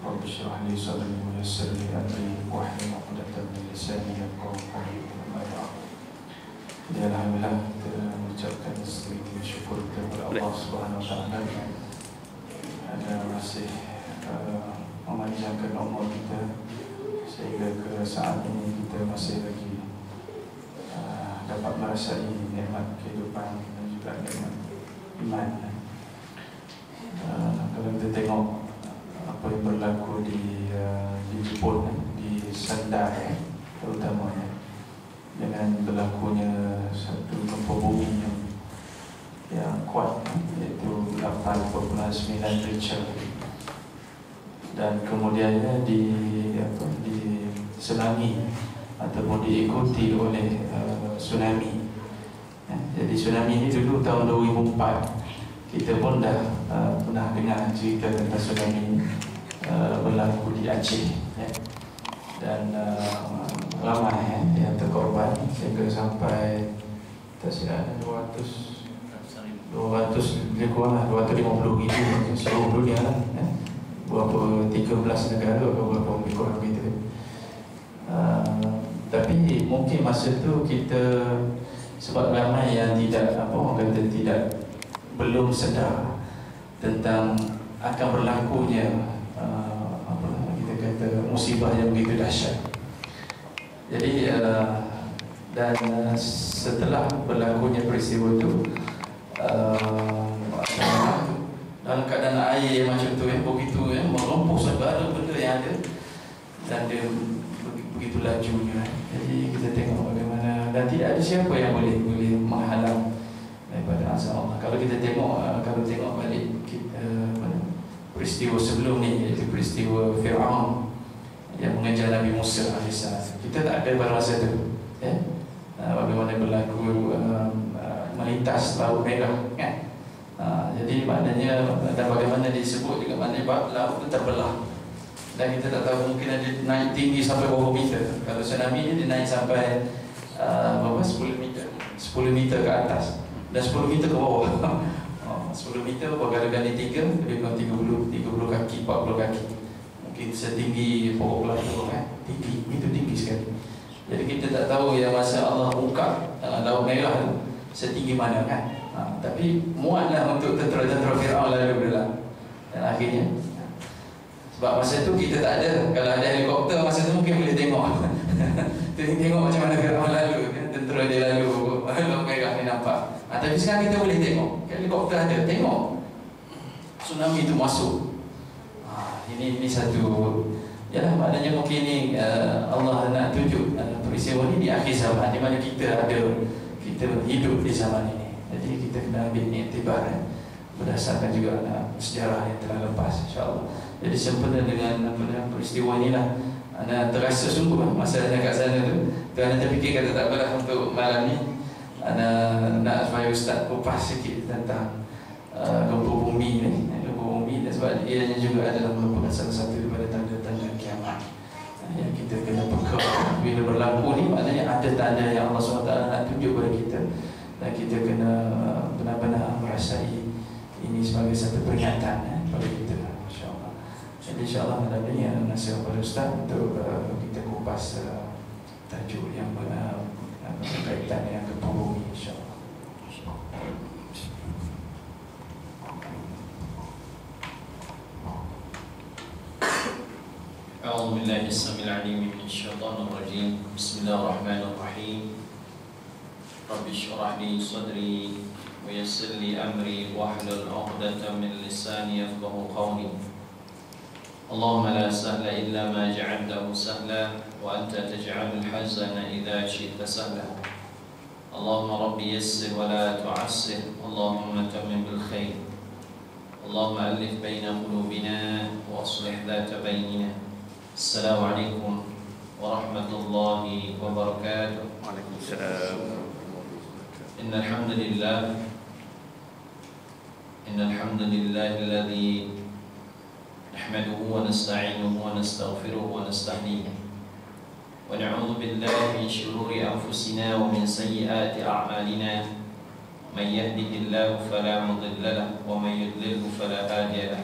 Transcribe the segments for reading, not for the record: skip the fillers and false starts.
رب اشرح لي صدري ويسر لي أمري واحلل عقدة من lisani yafqahu qawli. Amma ba'd. Jadi alhamdulillah kita mengucapkan sedikit syukur kepada Allah Subhanahu Wa Taala kerana masih memanjangkan umur kita sehingga ke saat ini kita masih lagi dapat merasai nikmat kehidupan dan juga nikmat iman. Kalau kita tengok apa yang berlaku di Jepun, di Sanda terutamanya, dengan berlakunya satu gempa bumi yang kuat, iaitu 8.9 Richter, dan kemudiannya di tsunami ataupun diikuti oleh tsunami. Jadi tsunami ini dulu tahun 2004 kita pun dah pernah dengar cerita tentang tsunami berlaku di Aceh, dan ramai yang terkorban sehingga sampai tak silap 250 ribu seluruh dunia lah, berapa 13 negara atau berapa lebih kurang gitu. Tapi mungkin masa tu kita, sebab ramai yang tidak belum sedar tentang akan berlakunya kita kata musibah yang begitu dahsyat. Jadi dan setelah berlakunya peristiwa itu, dalam keadaan air macam tu begitu merompoh segala benda yang ada, dan dia begitu lajunya. Jadi kita tengok bagaimana, dan tidak ada siapa yang boleh menghalang daripada azab Allah. Kalau kita tengok balik peristiwa sebelum ni, iaitu peristiwa Fir'aun yang mengejar Nabi Musa AS, kita tak ada pada masa tu, bagaimana berlaku melintas Laut Merah, kan? Jadi maknanya, dan bagaimana disebut juga, maknanya laut itu terbelah, dan kita tak tahu mungkin ada naik tinggi sampai berapa meter. Kalau tsunami ni dia naik sampai 10 meter ke atas dan 10 meter ke bawah. 10 meter berkali-kali 3, lebih kurang 30 kaki, 40 kaki, mungkin setinggi pokok kelapa, tinggi, itu tinggi sekali. Jadi kita tak tahu yang masa Allah buka Laut Merah tu setinggi mana, kan? Tapi muatlah untuk tentera-tentera Fir'aun lalu berlalu. Dan akhirnya, sebab masa tu kita tak ada, kalau ada helikopter masa tu mungkin boleh tengok tengok macam mana Fir'aun lalu, tentera dia lalu, Laut Merah ni nampak. Tapi sekarang kita boleh tengok, helikopter ada, tengok tsunami itu masuk. Ini satu, yalah, maknanya mungkin ni Allah nak tunjuk peristiwa ni di akhir zaman, di mana kita hidup di zaman ini. Jadi kita kena ambil iktibar berdasarkan juga sejarah yang telah lepas, insya-Allah. Jadi sempena dengan peristiwa inilah anda terasa sungguh masa anda kat sana tu, kerana terfikir kata tak apalah, untuk malam ni anda nak supaya Ustaz kupas sikit tentang gempa bumi ni, dan sebab ianya juga adalah merupakan salah satu daripada tanda-tanda kiamat yang kita kena peka. Bila berlaku ni, maknanya ada tanda yang Allah SWT nak tunjuk kepada kita, dan kita kena benar-benar merasai ini sebagai satu peringatan kepada kita, insya-Allah. Jadi insya-Allah malam ni nasihat kepada Ustaz untuk kita kupas tajuk yang berkaitan dengan gempa bumi, insya-Allah. أعوذ بالله السميع العليم من الشيطان الرجيم. بسم الله الرحمن الرحيم. رب اشرح لي صدري ويسر لي أمري واحلل عقدة من لساني يفقهوا قولي. اللهم لا سهل إلا ما جعلته سهلا وأنت تجعل الحزن إذا شئت سهلا. اللهم ربي يسر ولا تعسر، اللهم تمم بالخير. اللهم ألف بين قلوبنا وأصلح ذات بيننا. السلام عليكم ورحمة الله وبركاته. وعليكم السلام. إن الحمد لله الذي نحمده ونستعينه ونستغفره ونستهديه، ونعوذ بالله من شرور أنفسنا ومن سيئات أعمالنا. من يهده الله فلا مضل له ومن يضلله فلا هادي له.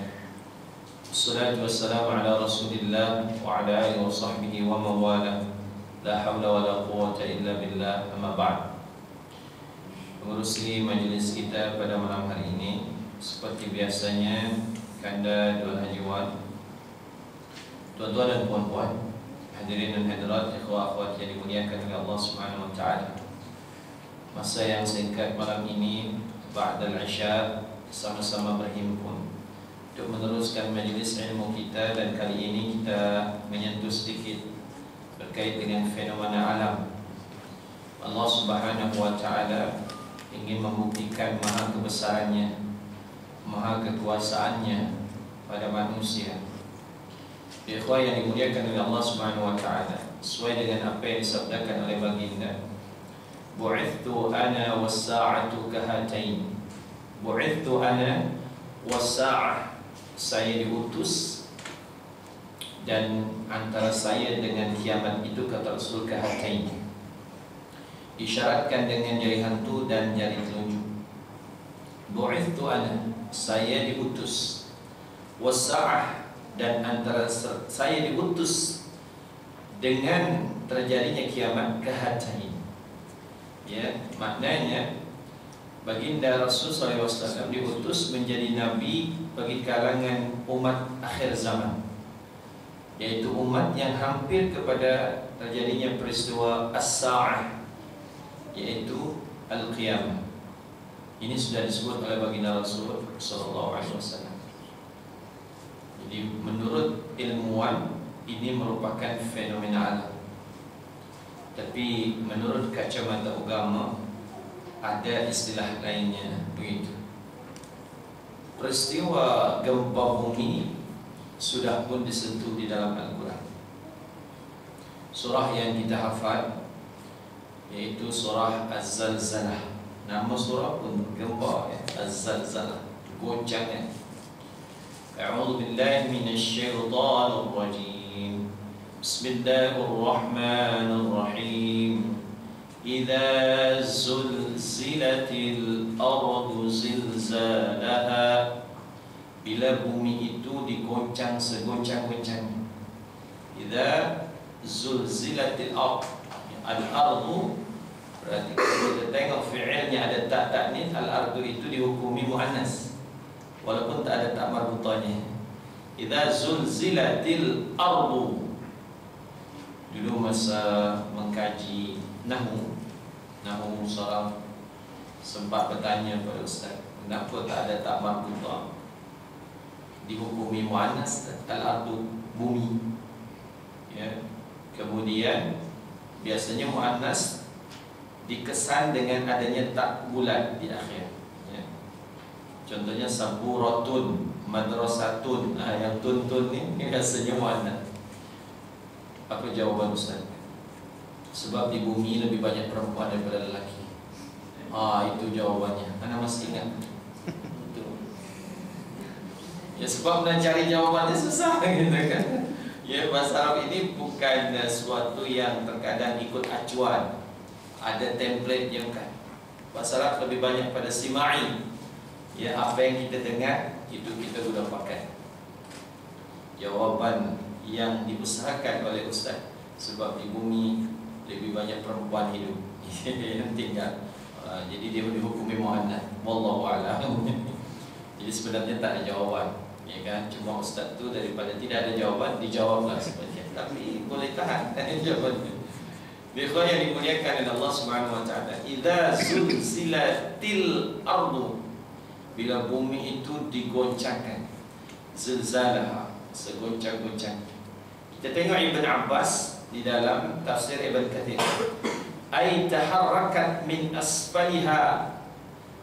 Wassalatu wassalamu ala Rasulillah wa ala alihi wa sahbihi wa mawala. La hawla wa la quwwata illa billah. Amma ba'd. Mengurusi majlis kita pada malam hari ini, seperti biasanya, Kanda Dul Hajiwan, tuan-tuan dan puan-puan, hadirin dan hadirat, ikhwah akhwat yang dimuliakan oleh Allah Subhanahu wa taala. Masa yang singkat malam ini, ba'dal isya, sama-sama berhimpun untuk meneruskan majlis ilmu kita, dan kali ini kita menyentuh sedikit berkait dengan fenomena alam. Allah Subhanahu wa taala ingin membuktikan maha kebesarannya, maha kekuasaannya pada manusia. Ikhwah yang dimuliakan oleh Allah Subhanahu wa taala, sesuai dengan apa yang disabdakan oleh baginda, bu'ithtu ana was-sa'atu kahatain. Bu'ithtu ana was-sa'ah, saya diutus dan antara saya dengan kiamat itu, kata Rasul, kahatain, isyaratkan dengan jari hantu dan jari telunjuk. Bu'ithtu ana, saya diutus, was-sa'ah, dan antara saya diutus dengan terjadinya kiamat, kahatain. Ya, maknanya baginda Rasul SAW diutus menjadi nabi bagi kalangan umat akhir zaman, yaitu umat yang hampir kepada terjadinya peristiwa as-sa'ah, yaitu al-qiyamah. Ini sudah disebut oleh baginda Rasul SAW. Jadi menurut ilmuwan ini merupakan fenomena alam, tapi menurut kacamata agama ada istilah lainnya begitu. Peristiwa gempa bumi sudah pun disentuh di dalam Al-Quran. Surah yang kita hafal yaitu surah Az-Zalzalah. Nama surah pun gempa, ya? Az-Zalzalah, goncangnya. A'udzu billahi minasyaitonir rajim. Bismillahirrahmanirrahim. Idza zulzilatil ardu zilzalaha, bila bumi itu digoncang segoncang-goncangnya. Idza zulzilatil ardu, al-ardu, berarti kalau kita tengok fi'ilnya ada tak ni, al-ardu itu dihukumi muannas walaupun tak ada tak marbutahnya. Idza zulzilatil ardu. Dulu masa mengkaji Nahu Saraf, sempat bertanya pada ustaz, kenapa tak ada tak marbutah, dihukumi muannas, al-ardu, bumi, ya. Kemudian biasanya muannas dikesan dengan adanya tak bulat di akhir, ya. Contohnya saburatun, madrasatun, yang tun ni biasanya muannas. Apa jawaban ustaz? Sebab di bumi lebih banyak perempuan daripada lelaki. Itu jawabannya. Anda masih ingat? Ya, sebab nak cari jawabannya susah gitu kan. Ya, bahasa Arab ini bukan sesuatu yang terkadang ikut acuan, ada template yang kan. Bahasa Arab lebih banyak pada simai. Ya, apa yang kita dengar itu kita sudah pakai. Jawaban yang dibesarkan oleh ustaz, sebab di bumi lebih banyak perempuan hidup yang tinggal. Jadi dia dihukumi muannas. Wallahu a'lam. Jadi sebenarnya tak ada jawaban, ya kan? Cuma ustaz tu daripada tidak ada jawaban, dijawablah sebenarnya. Tapi boleh tahan jawabannya. Ikhwan yang dimuliakan oleh Allah Subhanahu wa taala, idza zulzilatil ardu, bila bumi itu digoncangkan, zilzalah, segoncang-goncang. Kita tengok Ibn Abbas di dalam tafsir Ibn Kathir, ay taharrakat min asfaliha,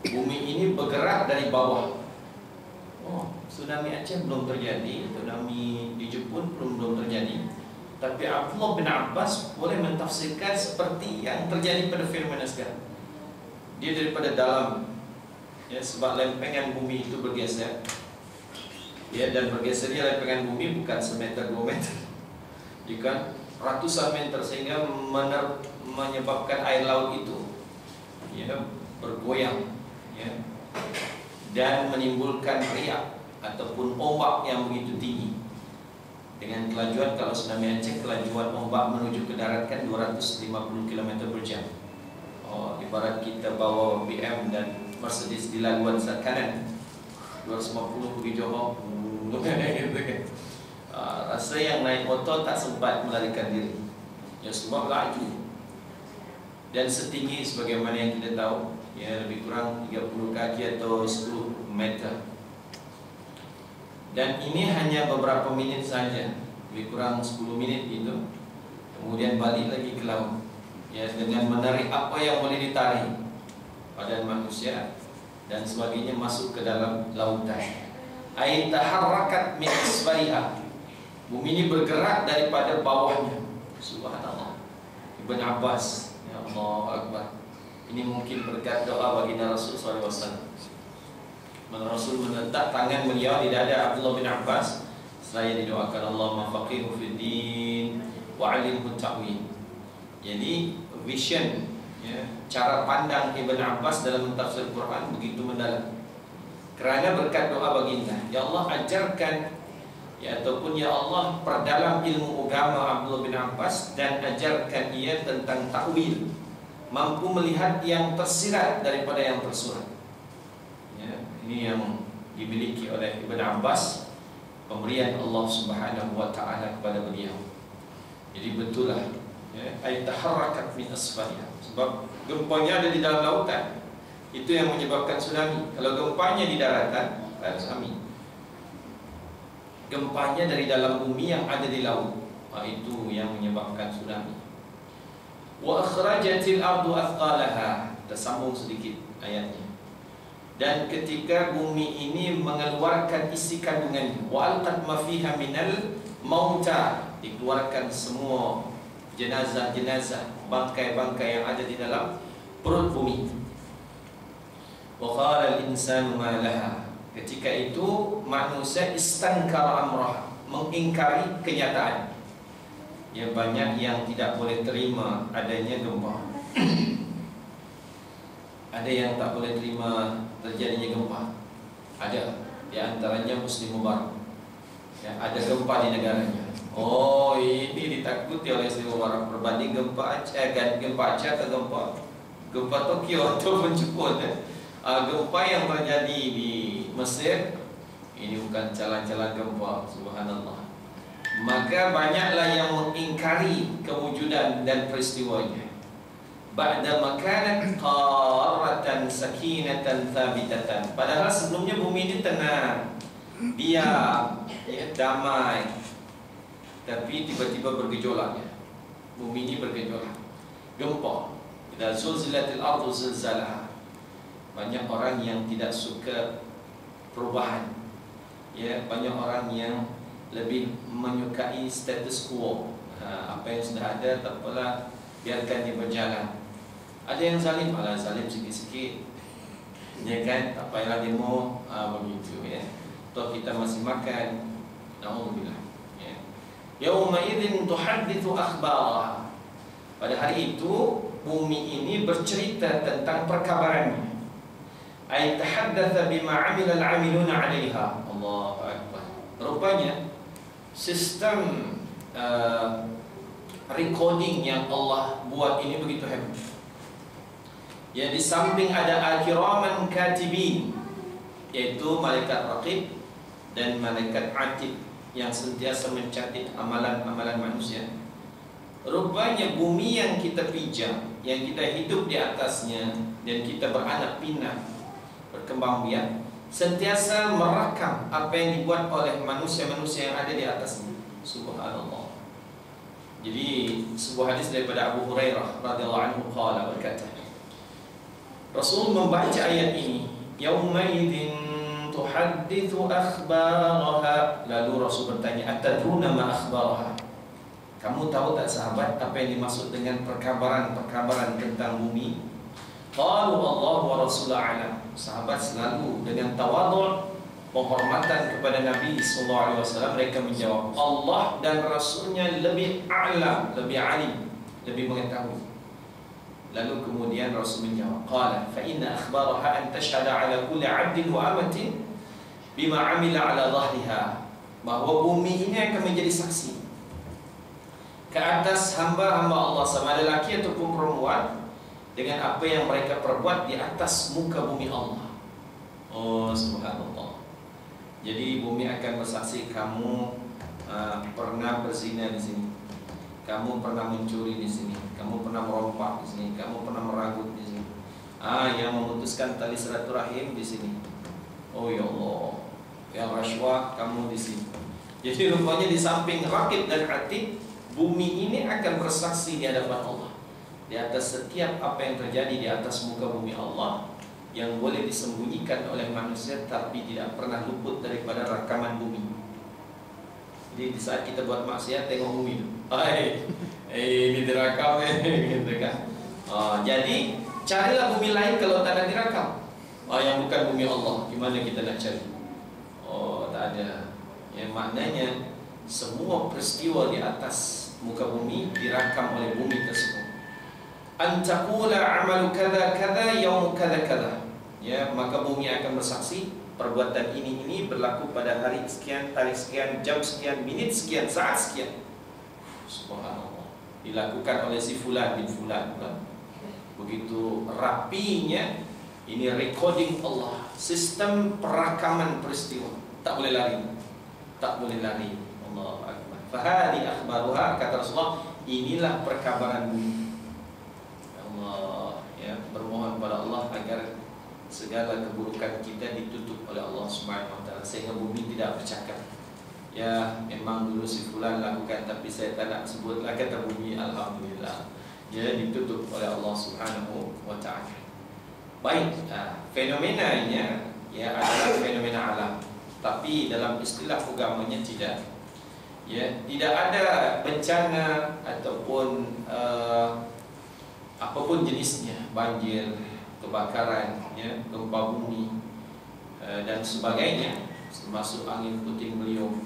bumi ini bergerak dari bawah. Tsunami Aceh belum terjadi, tsunami di Jepun belum terjadi, tapi Abdullah bin Abbas boleh mentafsirkan seperti yang terjadi pada fenomena sekarang. Dia daripada dalam, ya, sebab lempengan bumi itu bergeser, ya, dan bergesernya lempengan bumi bukan semeter 2 meter, jika ratusan meter, sehingga menyebabkan air laut itu, ya, bergoyang, ya, dan menimbulkan riak, ataupun ombak yang begitu tinggi. Dengan kelajuan, kalau tsunami Aceh, kelajuan ombak menuju ke darat kan 250 km per jam. Ibarat kita bawa BM dan Mercedes di laluan kanan 250 pergi Johor gitu kan. Rasa yang naik motor tak sempat melarikan diri, ya sebab laju. Dan setinggi sebagaimana yang kita tahu, ya lebih kurang 30 kaki atau 10 meter. Dan ini hanya beberapa minit saja, lebih kurang 10 menit itu. Kemudian balik lagi ke laut, ya, dengan menarik apa yang boleh ditarik badan manusia dan sebagainya masuk ke dalam lautan. Ay taharrakat min asfaliha, bumi ini bergerak daripada bawahnya. Subhanallah. Ibn Abbas, ya Allah Akbar. Ini mungkin berkat doa baginda Rasul SAW. Rasul meletak tangan beliau di dada Abdullah bin Abbas seraya didoakan Allahumma faqihu fid din wa 'allimhu ta'wil. Jadi vision, ya, cara pandang Ibn Abbas dalam mentafsir Quran begitu mendalam. Kerana berkat doa baginda, ya Allah ajarkan, ya, ataupun ya Allah perdalam ilmu agama Abdullah bin Abbas dan ajarkan ia tentang ta'wil, mampu melihat yang tersirat daripada yang tersurat. Ya, ini yang dimiliki oleh Ibn Abbas, pemberian Allah Subhanahu wa taala kepada beliau. Jadi betul lah, ya, ay taharrakat min asfaliha. Sebab gempanya ada di dalam lautan, itu yang menyebabkan tsunami. Kalau gempanya di daratan, tak ada tsunami. Gempanya dari dalam bumi yang ada di laut, itu yang menyebabkan tsunami. Wa akhrajatil ardu athqalaha. Kita sambung sedikit ayatnya. Dan ketika bumi ini mengeluarkan isi kandungannya, wa alqat ma fiha minal mauta, dikeluarkan semua jenazah-jenazah, bangkai-bangkai yang ada di dalam perut bumi. Wa qala al-insanu ma laha. Ketika itu manusia istankara amrah, mengingkari kenyataan. Ya, banyak yang tidak boleh terima adanya gempa. Ada yang tak boleh terima terjadinya gempa. Ada, di antaranya Muslim Mubarak, ya, ada gempa di negaranya. Oh, ini ditakuti oleh Muslim Mubarak berbanding gempa Aceh, gempa Aceh atau gempa Tokyo ataupun Jepun. Gempa yang terjadi di Mesir ini bukan calan-calan gempa, subhanallah. Maka banyaklah yang mengingkari kewujudan dan peristiwanya. Ba'da makanat qaratan sakinatan thabitatan. Padahal sebelumnya bumi ini tenang, diam, ya, damai. Tapi tiba-tiba bergejolak, ya. Bumi ini bergejolak. Gempa. Idza zulzilatil ardu zilzalaha. Banyak orang yang tidak suka perubahan, ya, banyak orang yang lebih menyukai status quo. Apa yang sudah ada tak apalah, biarkan dia berjalan. Ada yang zalim, malah zalim sikit-sikit, ya kan, tak payahlah demo, begitu, ya. Toh kita masih makan, na'udzubillah, ya. Yauma idzin tuhadditsu akhbaraha. Pada hari itu bumi ini bercerita tentang perkabarannya. Ay tahaddatsa bima 'amila al-'amiluna 'alaiha. Allahu akbar. Rupanya sistem recording yang Allah buat ini begitu hebat. Ya, di samping ada al-kiraman katibin, yaitu malaikat raqib dan malaikat atid yang sentiasa mencatat amalan-amalan manusia. Rupanya bumi yang kita pijak, yang kita hidup di atasnya dan kita beranak pinak, berkembang biak, sentiasa merekam apa yang dibuat oleh manusia-manusia yang ada di atasnya. Subhanallah. Jadi sebuah hadis daripada Abu Hurairah radhiyallahu anhu qala, berkata, Rasul membaca ayat ini, yauma idzin tuhadditsu akhbaraha. Lalu Rasul bertanya, atadruna ma akhbaraha? Kamu tahu tak sahabat apa yang dimaksud dengan perkabaran tentang bumi? Qalu Allah wa Rasuluhu a'lam. Sahabat selalu dengan tawadhu, penghormatan kepada Nabi SAW, mereka menjawab, Allah dan Rasulnya lebih a'lam, lebih alim, lebih mengetahui. Lalu kemudian Rasul menjawab, qala fa inna akhbaraha an tashhada ala kulli 'abdin wa amatin bima amila ala dhahriha, bahawa bumi ini akan menjadi saksi ke atas hamba-hamba Allah, sama ada lelaki ataupun perempuan, dengan apa yang mereka perbuat di atas muka bumi Allah. Oh subhanallah. Jadi bumi akan bersaksi, kamu pernah berzina di sini, kamu pernah mencuri di sini, kamu pernah merompak di sini, kamu pernah meragut di sini. Yang memutuskan tali silaturahim di sini. Oh ya Allah, yang rasuah kamu di sini. Jadi rupanya di samping raqib dan atid, bumi ini akan bersaksi di hadapan Allah di atas setiap apa yang terjadi di atas muka bumi Allah, yang boleh disembunyikan oleh manusia tapi tidak pernah luput daripada rakaman bumi. Jadi di saat kita buat maksiat, tengok bumi tu, ini direkam gitu kan. Jadi carilah bumi lain kalau tak ada direkam. Yang bukan bumi Allah, gimana kita nak cari? Tak ada. Yang maknanya semua peristiwa di atas muka bumi direkam oleh bumi tersebut. Antaqula amalu kada kada yaum kada kada. Ya, maka bumi akan bersaksi, perbuatan ini berlaku pada hari sekian, tarikh sekian, jam sekian, minit sekian, saat sekian. Subhanallah. Dilakukan oleh si fulan bin fulan. Begitu rapinya ini recording Allah, sistem perakaman peristiwa. Tak boleh lari. Tak boleh lari. Allahu akbar. Fahadi akhbaruha, kata Rasulullah, inilah perkabaran bumi. Allah, ya, bermohon kepada Allah agar segala keburukan kita ditutup oleh Allah Subhanahu wa taala, sehingga bumi tidak bercakap. Ya, memang dulu si fulan lakukan tapi saya tak nak sebutlah, kata bumi, alhamdulillah. Ya, ditutup oleh Allah Subhanahu wa taala. Baik, fenomenanya ya adalah fenomena alam. Tapi dalam istilah agamanya tidak. Ya, tidak ada bencana ataupun apapun jenisnya, banjir, kebakaran, ya, gempa bumi dan sebagainya, termasuk angin puting beliung,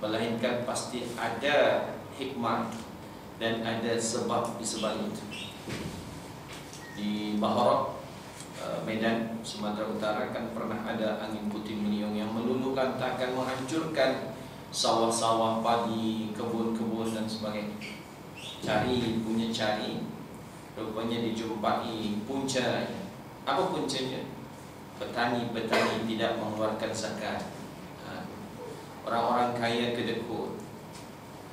melainkan pasti ada hikmah dan ada sebab di sebalik itu. Di Baharat, Medan, Sumatera Utara kan pernah ada angin puting beliung yang meluluhlantahkan, menghancurkan sawah-sawah padi, kebun-kebun dan sebagainya. Cari, rupanya dijumpai puncanya. Apa puncanya? Petani-petani tidak mengeluarkan zakat. Orang-orang kaya kedekut,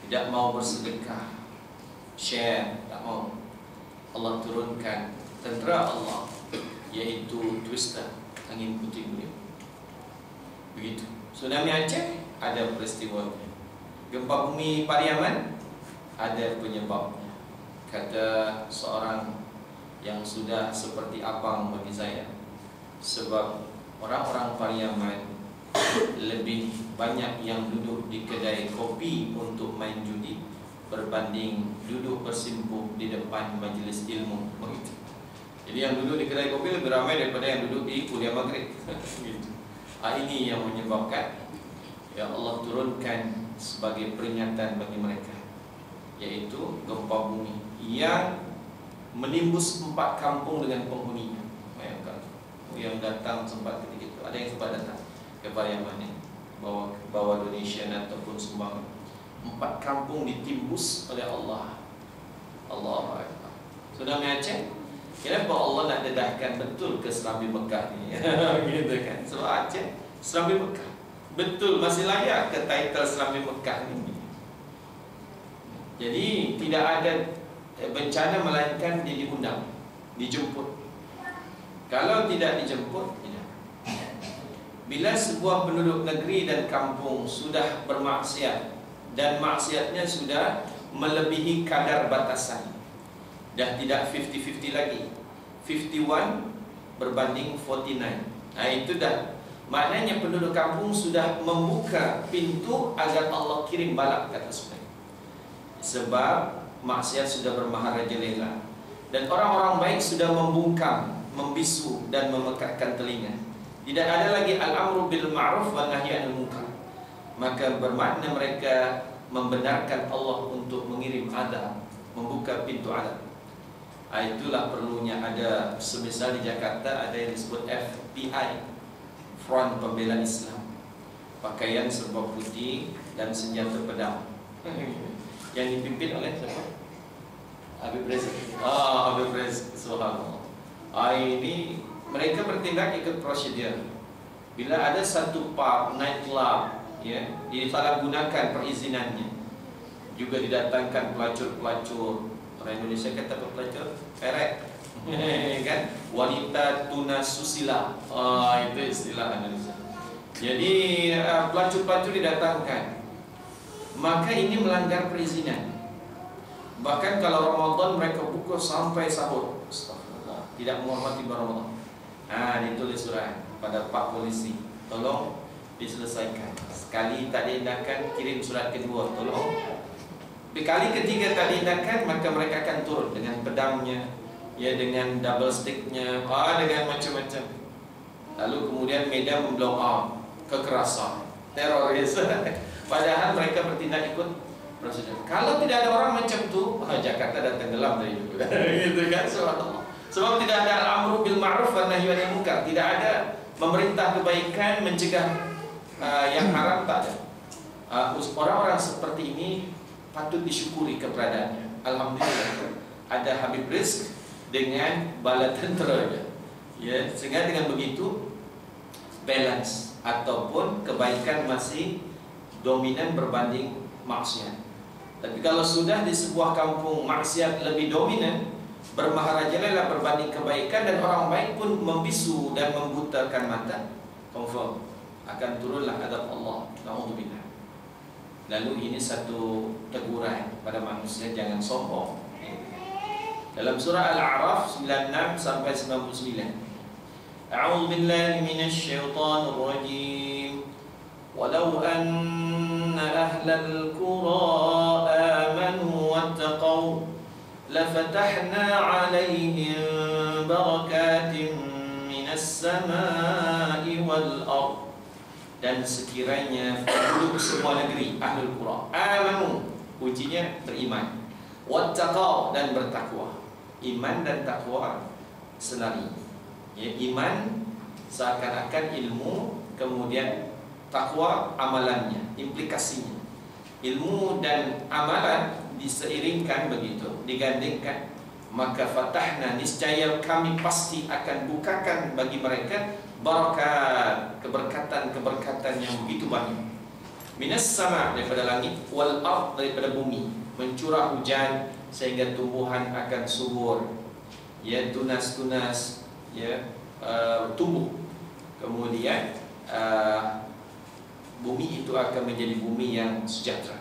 tidak mau bersedekah, share, tak mau. Allah turunkan tentera Allah, yaitu twister, angin puting beliung. Begitu. Tsunami Aceh ada peristiwanya. Gempa bumi Pariaman ada penyebabnya. Kata seorang yang sudah seperti abang bagi saya, sebab orang-orang Pariaman lebih banyak yang duduk di kedai kopi untuk main judi berbanding duduk bersimpuh di depan majlis ilmu. Begitu. Jadi yang duduk di kedai kopi lebih ramai daripada yang duduk di kuliah maghrib. Gitu. Ini yang menyebabkan ya Allah turunkan sebagai peringatan bagi mereka, yaitu gempa bumi yang menimbus 4 kampung dengan penghuninya. Bayangkan, yang datang sempat ketika itu, ada yang sempat datang ke Pariaman ini, bawa donation ataupun sumbangan. 4 kampung ditimbus oleh Allah. Allahu Akbar. Tsunami Aceh, kenapa Allah nak dedahkan betul ke Serambi Mekah ni? Gitu kan? Sebab Aceh, Serambi Mekah, betul masih layak ke title Serambi Mekah ni. Jadi tidak ada bencana melainkan dia diundang, dijemput. Kalau tidak dijemput, tidak. Bila sebuah penduduk negeri dan kampung sudah bermaksiat dan maksiatnya sudah melebihi kadar batasan, dah tidak 50-50 lagi, 51 berbanding 49. Itu dah maknanya penduduk kampung sudah membuka pintu agar Allah kirim balak ke atas mereka. Sebab maksiat sudah bermaharajalela dan orang-orang baik sudah membungkam, membisu dan memekakkan telinga. Tidak ada lagi al-amru bil ma'ruf wa nahyi 'anil munkar. Maka bermakna mereka membenarkan Allah untuk mengirim adab, membuka pintu adab. Itulah perlunya ada, semisal di Jakarta ada yang disebut FBI, Front Pembela Islam. pakaian serba putih dan senjata pedang. Yang dipimpin oleh siapa? Habib Reza. Habib Reza. Subhanallah. Ini mereka bertindak ikut prosedur. Bila ada satu pub, night club, ya, disalahgunakan perizinannya, juga didatangkan pelacur-pelacur. Orang Indonesia kata apa pelacur? Peret. Kan? Wanita tunas susila. Itu istilah Indonesia. Jadi pelacur-pelacur didatangkan. Maka ini melanggar perizinan. Bahkan kalau Ramadan mereka buka sampai sahur. Astagfirullah. Tidak menghormati Ramadan. Ditulis surat pada Pak Polisi, tolong diselesaikan. Sekali tak diindahkan, kirim surat kedua, tolong. Kali ketiga tak diindahkan, maka mereka akan turun dengan pedangnya, ya, dengan double sticknya, dengan macam-macam. Lalu kemudian media memblow out, kekerasan, teroris. Padahal mereka bertindak ikut prosedur. Kalau tidak ada orang macam tu, Jakarta dah tenggelam dari dulu. Gitu kan, sebab tidak ada al-amru bil ma'ruf wa nahyi 'anil munkar. Tidak ada memerintah kebaikan, mencegah yang haram, tak ada. Orang-orang seperti ini patut disyukuri keberadaannya. Alhamdulillah ada Habib Rizq dengan bala tentera, ya, sehingga dengan begitu balance ataupun kebaikan masih dominan berbanding maksiat. Tapi kalau sudah di sebuah kampung maksiat lebih dominan, bermaharajalah berbanding kebaikan, dan orang baik pun membisu dan membutakan mata, confirm akan turunlah adab Allah. Na'udzubillah. Lalu ini satu teguran pada manusia, jangan sombong. Dalam surah Al-A'raf 96 sampai 99. A'udzu billahi minasy syaithanir rajim. Walau anna ahlal qura amanu wattaqau lafatahna 'alaihim barakatin minas samai wal ardh. Dan sekiranya penduduk semua negeri ahlul qura amanu, kuncinya beriman, wattaqau, dan bertakwa. Iman dan takwa senari, ya, iman seakan-akan ilmu, kemudian takwa amalannya, implikasinya. Ilmu dan amalan diseiringkan begitu, digandingkan. Maka fatahna, niscaya kami pasti akan bukakan bagi mereka barakat, keberkatan-keberkatan yang begitu banyak. Minas sama, daripada langit, wal ard, daripada bumi, mencurah hujan sehingga tumbuhan akan subur, ya, tunas-tunas, ya, tumbuh. Kemudian bumi itu akan menjadi bumi yang sejahtera.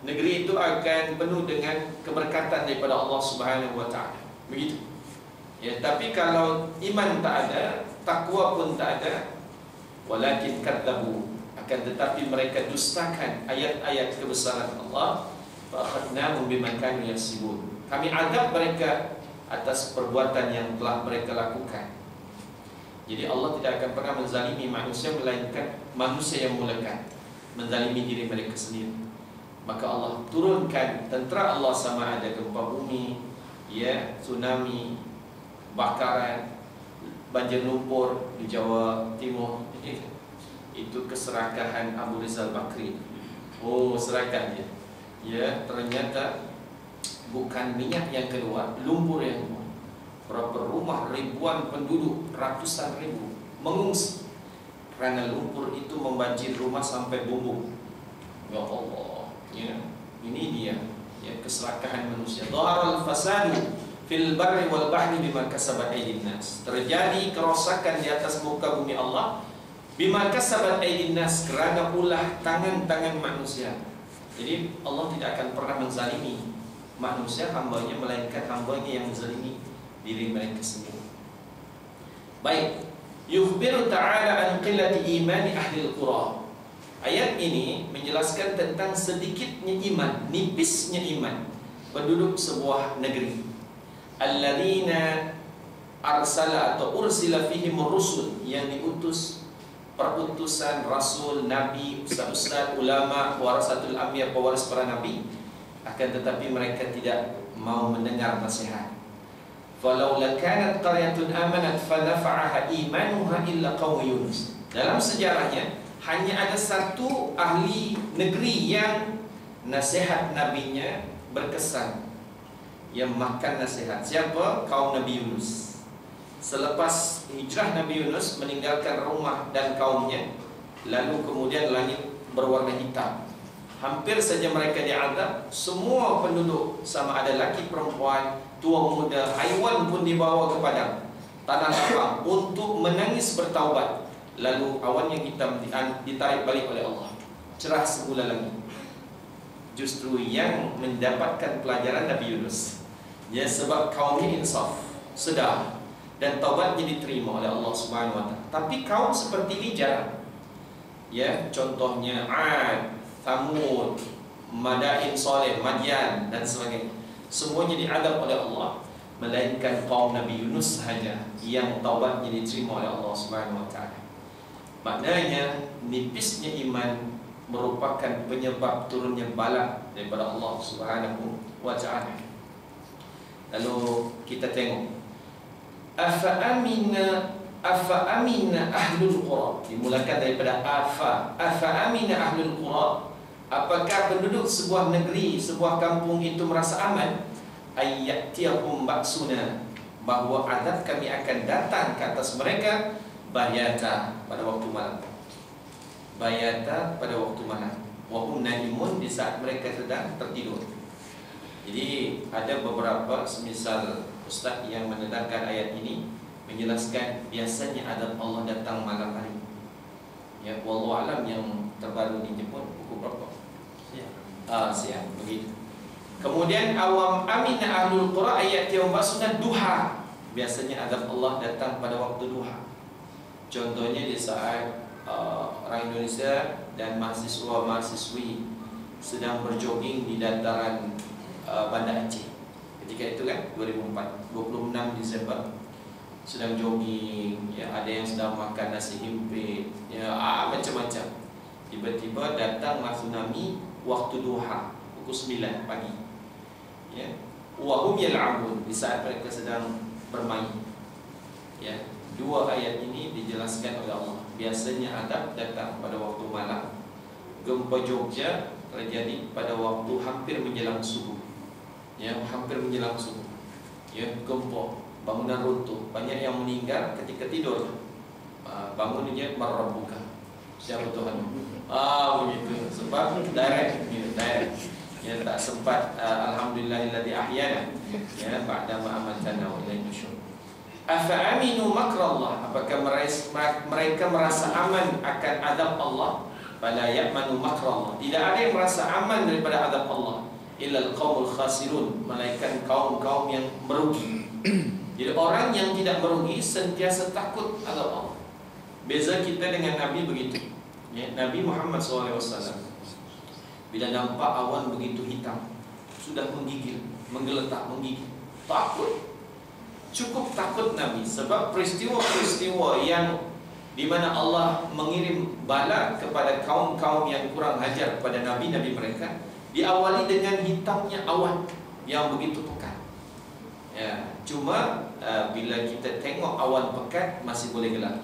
Negeri itu akan penuh dengan keberkatan daripada Allah Subhanahu wa taala. Begitu. Ya, tapi kalau iman tak ada, takwa pun tak ada, walakin kadzabu, akan tetapi mereka dustakan ayat-ayat kebesaran Allah, fa akhadnahum bima kanu yaksibun. Kami azab mereka atas perbuatan yang telah mereka lakukan. Jadi Allah tidak akan pernah menzalimi manusia, melainkan manusia yang mulakan menzalimi diri mereka sendiri. Maka Allah turunkan tentera Allah, sama ada gempa bumi, ya, tsunami, bakaran, banjir lumpur di Jawa Timur. Itu keserakahan Abu Rizal Bakri. Serakah dia. Ya, ternyata bukan minyak yang keluar, lumpur yang keluar. Berapa rumah, ribuan penduduk, ratusan ribu mengungsi kerana lumpur itu membanjiri rumah sampai bumbung. Ya Allah, ya, ini dia, ya, keserakahan manusia. Dhaharal fasadu fil barri wal bahri bima kasabat aydin nas. Terjadi kerosakan di atas muka bumi Allah bima kasabat aydin nas, kerana ulah tangan-tangan manusia. Jadi Allah tidak akan pernah menzalimi manusia, hambanya, melainkan hambanya yang menzalimi diri mereka sendiri. Baik, yukhbiru ta'ala an qillati imani ahli al-qura. Ayat ini menjelaskan tentang sedikitnya iman, nipisnya iman penduduk sebuah negeri. Alladzina arsala atau ursila fihim rusul, yang diutus, perutusan rasul, nabi, ustaz-ustaz, ulama, warasatul anbiya, pewaris para nabi. Akan tetapi mereka tidak mau mendengar nasihat. Falau lakanat qaryatun amanat fanafa'aha imanuha illa qaum Yunus. Dalam sejarahnya hanya ada satu ahli negeri yang nasihat nabinya berkesan, yang makan nasihat. Siapa? Kaum Nabi Yunus. Selepas hijrah Nabi Yunus meninggalkan rumah dan kaumnya, lalu kemudian langit berwarna hitam. Hampir saja mereka diazab. Semua penduduk, sama ada laki perempuan, tua muda, haiwan pun dibawa ke padang tanah lapang untuk menangis bertaubat. Lalu awan yang hitam ditarik balik oleh Allah, cerah semula lagi. Justru yang mendapatkan pelajaran Nabi Yunus, ya, sebab kaumnya insaf, sedar, dan taubatnya diterima oleh Allah Subhanahu wa taala. Tapi kaum seperti ini jarang. Ya, contohnya Ad, Thamud, Madain Saleh, Madian dan sebagainya. Semuanya diadab oleh Allah, melainkan kaum Nabi Yunus sahaja yang taubatnya diterima oleh Allah Subhanahu wa taala. Maknanya nipisnya iman merupakan penyebab turunnya bala daripada Allah Subhanahu wa taala. Lalu kita tengok afa amina ahlul qura, dimulakan daripada afa amina ahlul qura. Apakah penduduk sebuah negeri, sebuah kampung itu merasa aman? Ayyatiyahum baksuna, bahawa azab kami akan datang ke atas mereka bayata, pada waktu malam. Bayata, pada waktu malam. Wahum naimun, di saat mereka sedang tertidur. Jadi ada beberapa semisal ustaz yang mendengarkan ayat ini menjelaskan biasanya azab Allah datang malam hari. Ya, wallahu alam yang terbaru di Jepun pukul berapa? Siang, begitu. Kemudian awam amina ahlul qura ayat yang maksudnya duha. Biasanya azab Allah datang pada waktu duha. Contohnya di saat orang Indonesia dan mahasiswa-mahasiswi sedang berjoging di dataran Banda Aceh. Ketika itu kan 2004, 26 Desember sedang jogging, ya, ada yang sedang makan nasi himpit, ya, macam-macam. Tiba-tiba datanglah tsunami waktu duha pukul 9 pagi. Ya, wa hum yal'abun, di saat mereka sedang bermain. Ya, dua ayat ini dijelaskan oleh Allah. Biasanya adab datang pada waktu malam. Gempa Jogja terjadi pada waktu hampir menjelang subuh. Ya, hampir menjelang subuh. Ya, gempa, bangunan runtuh, banyak yang meninggal ketika tidur. Bangun dia marabbuka. Siapa Tuhan? Begitu. Sebab direct, direct. Ya, tak sempat alhamdulillahilladzi ahyana, ya, ba'da ma amatana wa ilaihi nusyur. Afa aminu makrallah, apakah mereka merasa aman akan azab Allah? Fala ya'manu makrallah, tidak ada yang merasa aman daripada azab Allah illal qaumul khasirun, melainkan kaum-kaum yang merugi. Jadi orang yang tidak merugi sentiasa takut azab Allah. Beza kita dengan Nabi begitu, ya, Nabi Muhammad SAW bila nampak awan begitu hitam sudah menggigil, menggeletak, menggigil, takut. Cukup takut Nabi sebab peristiwa-peristiwa yang di mana Allah mengirim bala kepada kaum-kaum yang kurang ajar kepada nabi-nabi mereka diawali dengan hitamnya awan yang begitu pekat. Ya, cuma bila kita tengok awan pekat masih boleh gelap.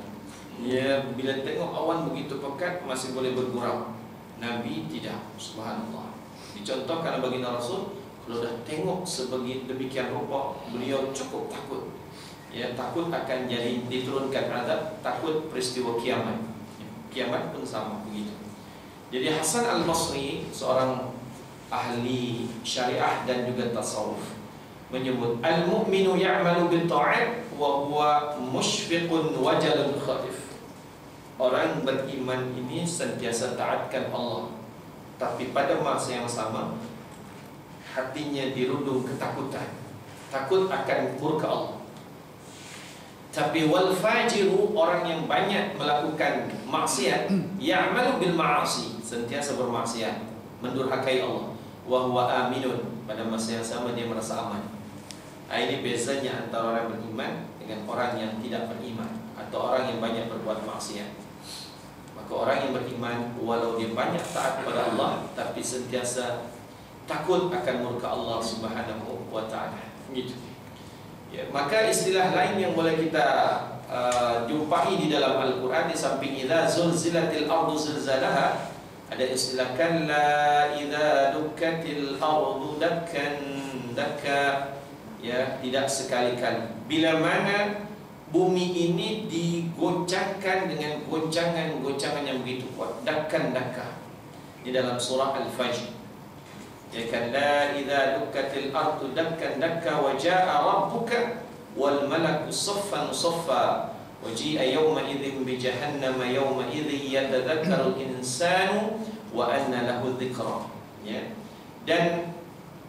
Ya, bila tengok awan begitu pekat masih boleh bergurau. Nabi tidak, subhanallah. Dicontohkan baginda Rasul, kalau dah tengok demikian rupa, beliau cukup takut. Ya, takut akan jadi diturunkan azab, takut peristiwa kiamat. Kiamat pun sama begitu. Jadi Hasan Al-Basri, seorang ahli syariah dan juga tasawuf, menyebut al-mu'minu ya'malu bil ta'at wa huwa musyfiqun wajalun khaif. Orang beriman ini sentiasa taatkan Allah, tapi pada masa yang sama hatinya dirundung ketakutan, takut akan murka Allah. Tapi wal fajiru, orang yang banyak melakukan maksiat, ya'malu bil ma'asi, sentiasa bermaksiat, mendurhakai Allah, wa huwa aminun, pada masa yang sama dia merasa aman. Ini bezanya antara orang beriman dengan orang yang tidak beriman, atau orang yang banyak berbuat maksiat. Maka orang yang beriman, walau dia banyak taat kepada Allah, tapi sentiasa takut akan murka Allah Subhanahu wa ta'ala. Gitu. Ya, maka istilah lain yang boleh kita jumpai di dalam Al-Quran. Di samping idza zulzilatil ardu zilzalaha, ada istilah kalla idza dukkatil ardu dakkan dakka, ya, tidak sekali-kali. Bila mana bumi ini digoncangkan dengan goncangan yang begitu kuat, dakkan dakka. Di dalam surah Al-Fajr, ya, kalla idza dukkatil ardu dakkan dakka wa jaa rabbuka wal malaku saffan saffa wa ji'a yawma idzin bi jahannam yawma idzin yatadhakkaru al-insanu wa anna lahu dzikra, ya. Dan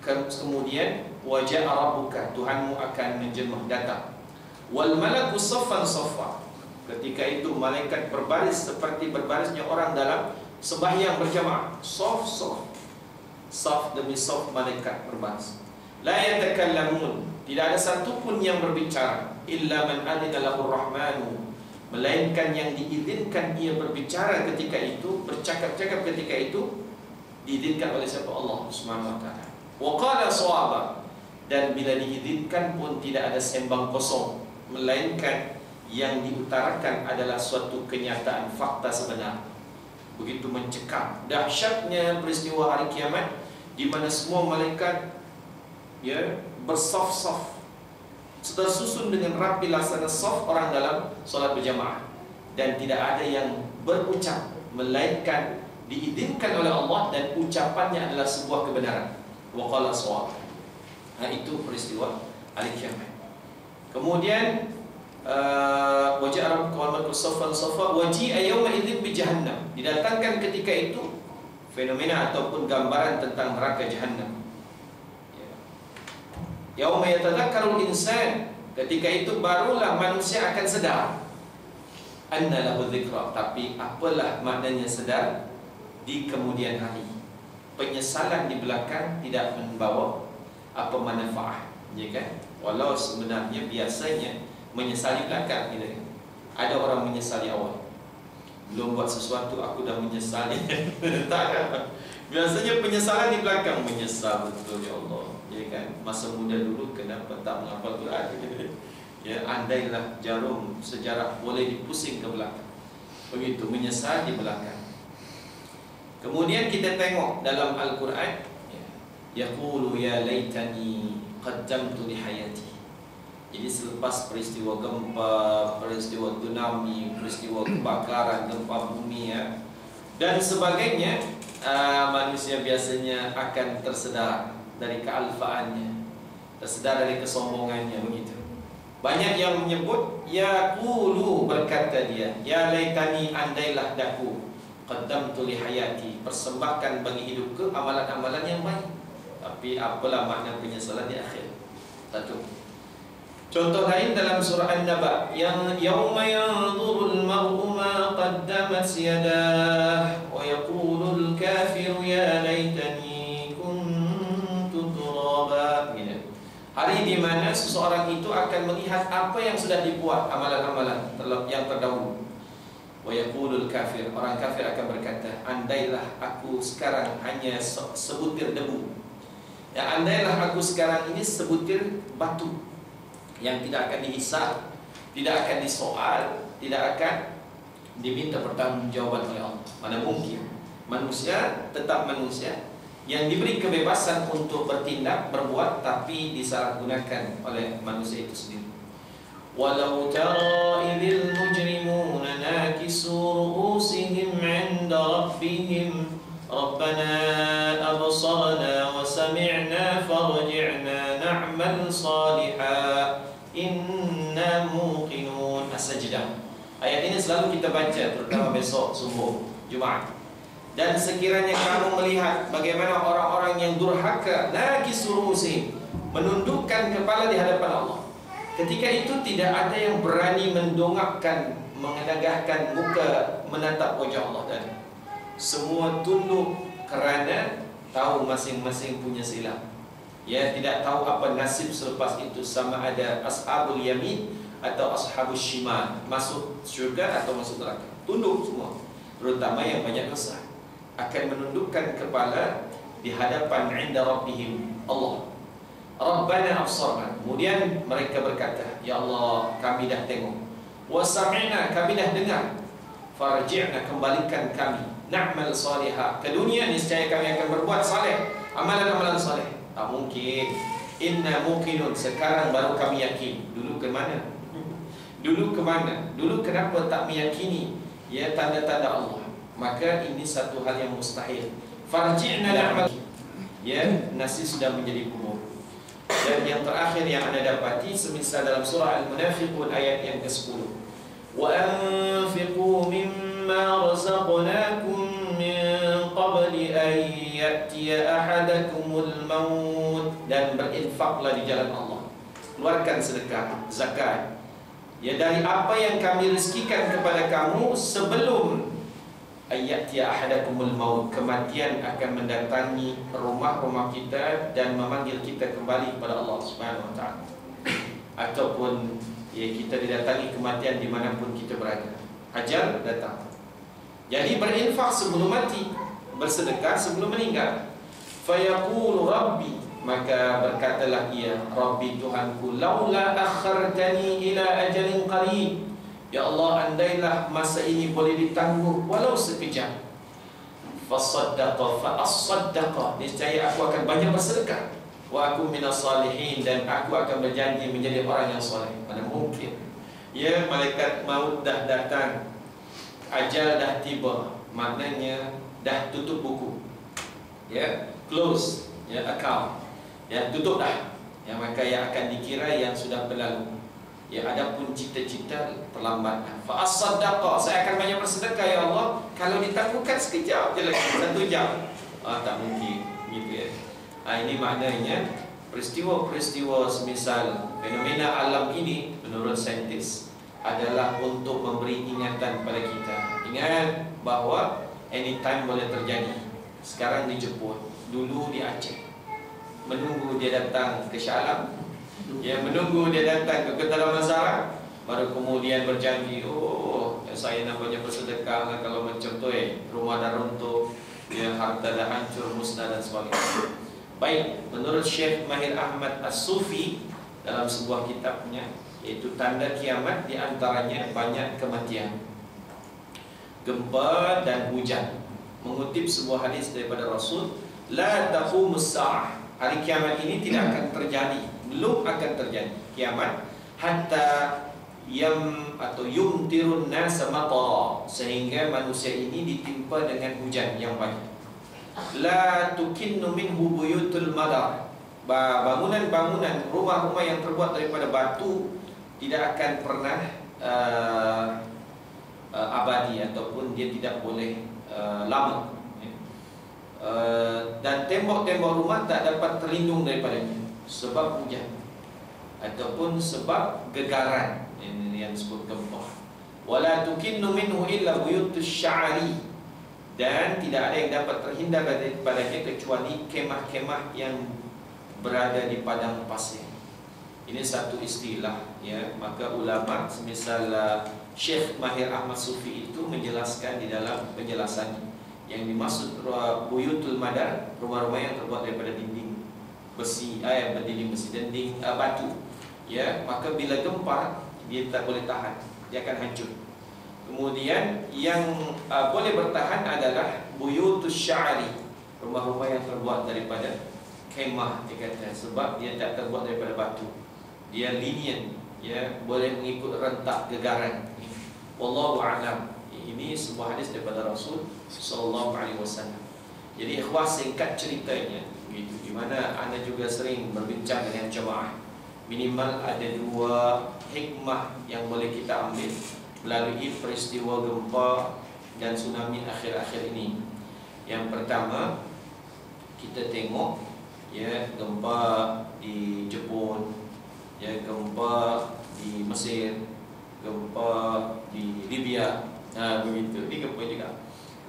kemudian wa ja'a rabbuka, Tuhanmu akan menjemah datang, wal malaku saffan saffa, ketika itu malaikat berbaris seperti berbarisnya orang dalam sembahyang berjamaah, saf demi saf malaikat berbaris. La yatakallamun, tidak ada satu pun yang berbicara, illa man adina lahu rahmanu, melainkan yang diizinkan ia berbicara ketika itu, bercakap-cakap ketika itu, diizinkan oleh siapa? Allah Subhanahu wa taala. Wa qala shawaba, dan bila diizinkan pun tidak ada sembang kosong, melainkan yang diutarakan adalah suatu kenyataan, fakta sebenar. Begitu mencekam, dahsyatnya peristiwa hari kiamat, di mana semua malaikat, ya, bersaf-saf, tersusun dengan rapi laksana saf orang dalam solat berjamaah, dan tidak ada yang berucap, melainkan diizinkan oleh Allah dan ucapannya adalah sebuah kebenaran. Wa qala shawab. Nah, itu peristiwa hari kiamat. Kemudian wajah Arab kawan saffan saffa waji'a yawma idzin bi jahannam, didatangkan ketika itu fenomena ataupun gambaran tentang neraka jahannam. Yauma yatadzakkarul insan, ketika itu barulah manusia akan sedar. Anna lahu dzikra, tapi apalah maknanya sedar di kemudian hari. Penyesalan di belakang tidak membawa apa manfaat, ya kan? Walau sebenarnya biasanya menyesali belakang, gitu. Ada orang menyesali awal, belum buat sesuatu aku dah menyesali. Tak ada. Biasanya penyesalan di belakang, menyesal betul ya Allah, ya kan? Masa muda dulu kenapa tak menghafal Quran? Ya, andailah jarum sejarah boleh dipusing ke belakang. Begitu, menyesal di belakang. Kemudian kita tengok dalam Al-Quran, yaqulu ya laitani qaddamtu li hayati. Jadi selepas peristiwa gempa, peristiwa tsunami, peristiwa kebakaran, gempa bumi, ya, dan sebagainya, manusia biasanya akan tersedar dari kealfaannya, tersedar dari kesombongannya, begitu. Banyak yang menyebut yaqulu, berkata dia, ya laitani, andailah daku, qaddamtu li hayati, persembahkan bagi hidupku amalan-amalan yang baik. Tapi apalah makna penyesalan di akhir? Satu. Contoh lain dalam surah An-Naba, yang yauma yanzurul mar'u ma qaddamat yadah wa yaqulul kafiru ya laitani kuntu turaba. Hari di mana seseorang itu akan melihat apa yang sudah dibuat amalan-amalan yang terdahulu. Wa yaqulul kafir, orang kafir akan berkata, andailah aku sekarang hanya sebutir debu. Ya, andailah aku sekarang ini sebutir batu yang tidak akan dihisab, tidak akan disoal, tidak akan diminta pertanggungjawaban oleh Allah. Mana mungkin manusia tetap manusia yang diberi kebebasan untuk bertindak, berbuat, tapi disalahgunakan oleh manusia itu sendiri. Walau tara idzil mujrimuna nakisu ru'usihim 'inda rabbihim rabbana absarna wa sami'na farji'na na'mal salihan inna muqinun. As-Sajdah. Ayat ini selalu kita baca, terutama besok subuh Jumaat. Dan sekiranya kamu melihat bagaimana orang-orang yang durhaka, nakisu ru'usihim, menundukkan kepala di hadapan Allah, ketika itu tidak ada yang berani mendongakkan, mengadagahkan muka menatap wajah Allah, dan semua tunduk kerana tahu masing-masing punya silap. Ya, tidak tahu apa nasib selepas itu, sama ada ashabul yamin atau ashabul shimal, masuk syurga atau masuk neraka. Tunduk semua, terutama yang banyak dosa, akan menundukkan kepala di hadapan inda rabbihim Allah. Rabbana absarna, kemudian mereka berkata, ya Allah, kami dah tengok. wa sami'na, kami dah dengar, farji'na, kembalikan kami, na'mal salihah, ke dunia niscaya kami akan berbuat saleh, amalan-amalan saleh. Tak mungkin. Inna muqinun, sekarang baru kami yakin. Dulu ke mana? Dulu ke mana? Dulu kenapa tak meyakini ya tanda-tanda Allah? Maka ini satu hal yang mustahil. Farji'na na'mal, ya, nasi sudah menjadi umur. Dan yang terakhir yang anda dapati semisal dalam surah Al-Munafiqun ayat yang ke-10, wa anfiqu mimma razaqnakum min qabli an ya'tiya ahadakumul maut, dan berinfaklah di jalan Allah, keluarkan sedekah, zakat, ya, dari apa yang kami rezekikan kepada kamu sebelum ayatiya ahadakumul maut, kematian akan mendatangi rumah-rumah kita dan memanggil kita kembali kepada Allah Subhanahu wa taala. Ataupun ya, kita didatangi kematian dimanapun kita berada, ajal datang. Jadi berinfak sebelum mati, bersedekah sebelum meninggal. Fayaqulu rabbi, maka berkatalah ia, Rabbi, Tuhanku, laula akhartani ila ajalin qarib, ya Allah, andailah masa ini boleh ditangguh walau sekejap. Fasaddaqa fa'as-saddaqa, niscaya aku akan banyak bersedekah. Wa aku minas salihin, dan aku akan berjanji menjadi orang yang soleh. Mana mungkin. Ya, malaikat maut dah datang, ajal dah tiba, maknanya dah tutup buku, ya, close, ya, account, ya, tutup dah, ya, maka yang akan dikira yang sudah berlalu. Ya, adapun cita-cita terlambat. Fa'as-saddaqa, saya akan banyak bersedekah ya Allah, kalau ditangguhkan sekejap je lagi, 1 jam. Tak mungkin gitu ya. Ini maknanya peristiwa-peristiwa semisal fenomena alam ini menurut saintis adalah untuk memberi ingatan pada kita. Ingat bahawa anytime boleh terjadi. Sekarang dijemput, dulu di Aceh, menunggu dia datang ke Shah Alam, ya, menunggu dia datang ke Kota Mazara, baru kemudian berjanji, oh, saya nampaknya bersedekah kalau macam tu, rumah dah runtuh, ya, harta dah hancur, musnah dan sebagainya. Baik, menurut Syekh Mahir Ahmad As-Sufi dalam sebuah kitabnya, iaitu Tanda Kiamat, di antaranya banyak kematian, gempa dan hujan. Mengutip sebuah hadis daripada Rasul, la taqumus sa'ah, hari kiamat ini tidak akan terjadi, belum akan terjadi kiamat, hatta yumtirun nasa matara, sehingga manusia ini ditimpa dengan hujan yang banyak. La tukinnu minhu buyutul madar, bangunan-bangunan, rumah-rumah yang terbuat daripada batu tidak akan pernah abadi, ataupun dia tidak boleh lama, dan tembok-tembok rumah tak dapat terlindung daripadanya sebab hujan ataupun sebab gegaran, ini yang disebut gempa. Wala tukinnu minhu illa buyutus sya'ari, dan tidak ada yang dapat terhindar daripadanya kecuali kemah-kemah yang berada di padang pasir. Ini satu istilah, ya. Maka ulama semisal Syekh Mahir Ahmad Sufi itu menjelaskan di dalam penjelasannya, yang dimaksud buyutul madar, rumah-rumah yang terbuat daripada dinding besi, berdinding besi, dinding batu, ya. Maka bila gempa dia tak boleh tahan, dia akan hancur. Kemudian yang boleh bertahan adalah buyutus sya'ari, rumah-rumah yang terbuat daripada kemah, dia kata, sebab dia tak terbuat daripada batu, dia linian, ya, boleh mengikut rentak gegaran. Wallahu a'lam. Ini sebuah hadis daripada Rasul sallallahu alaihi wasallam. Jadi ikhwah, singkat ceritanya begitu, di mana anda juga sering berbincang dengan jemaah, minimal ada 2 hikmah yang boleh kita ambil melalui peristiwa gempa dan tsunami akhir-akhir ini. Yang pertama, kita tengok, ya, gempa di Jepun, ya, gempa di Mesir, gempa di Libya, begitu, di gempa juga,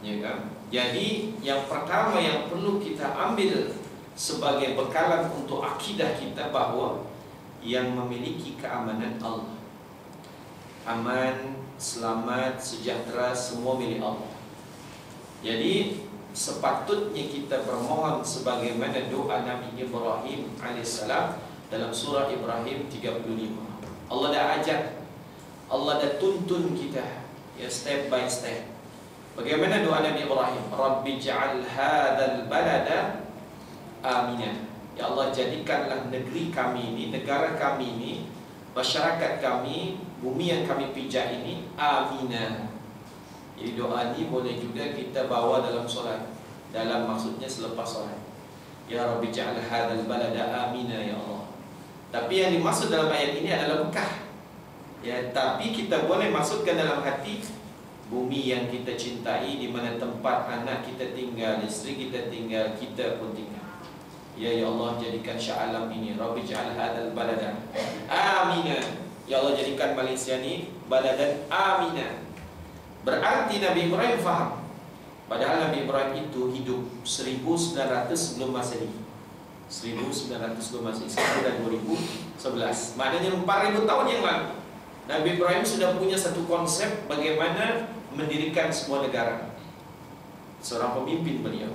ya kan? Jadi yang pertama yang perlu kita ambil sebagai bekalan untuk akidah kita, bahawa yang memiliki keamanan Allah, aman, selamat, sejahtera, semua milik Allah. Jadi sepatutnya kita bermohon sebagaimana doa Nabi Ibrahim AS dalam surah Ibrahim 35. Allah dah ajar Allah dah tuntun kita ya step by step. Bagaimana doa Nabi Ibrahim? Rabbi ja'al hadzal balada aminah. Ya Allah, jadikanlah negeri kami ini, negara kami ini, masyarakat kami, bumi yang kami pijak ini aminah. Jadi doa ini boleh juga kita bawa dalam solat. Dalam maksudnya selepas solat. Ya Rabbi ja'al hadzal balada aminah ya Allah. Tapi yang dimaksud dalam ayat ini adalah Mekah. Ya, tapi kita boleh masukkan dalam hati bumi yang kita cintai, di mana tempat anak kita tinggal, isteri kita tinggal, kita pun tinggal. Ya Allah, jadikan Shah Alam ini, Rabbi ja'al hadzal balada aminah. Ya Allah, jadikan Malaysia ni baladan aminah. Berarti Nabi Ibrahim faham. Padahal Nabi Ibrahim itu hidup 1900 sebelum Masehi. 1900 sebelum Masehi, sekarang dah 2011. Maknanya 4000 tahun yang lalu Nabi Ibrahim sudah punya satu konsep bagaimana mendirikan sebuah negara. Seorang pemimpin beliau.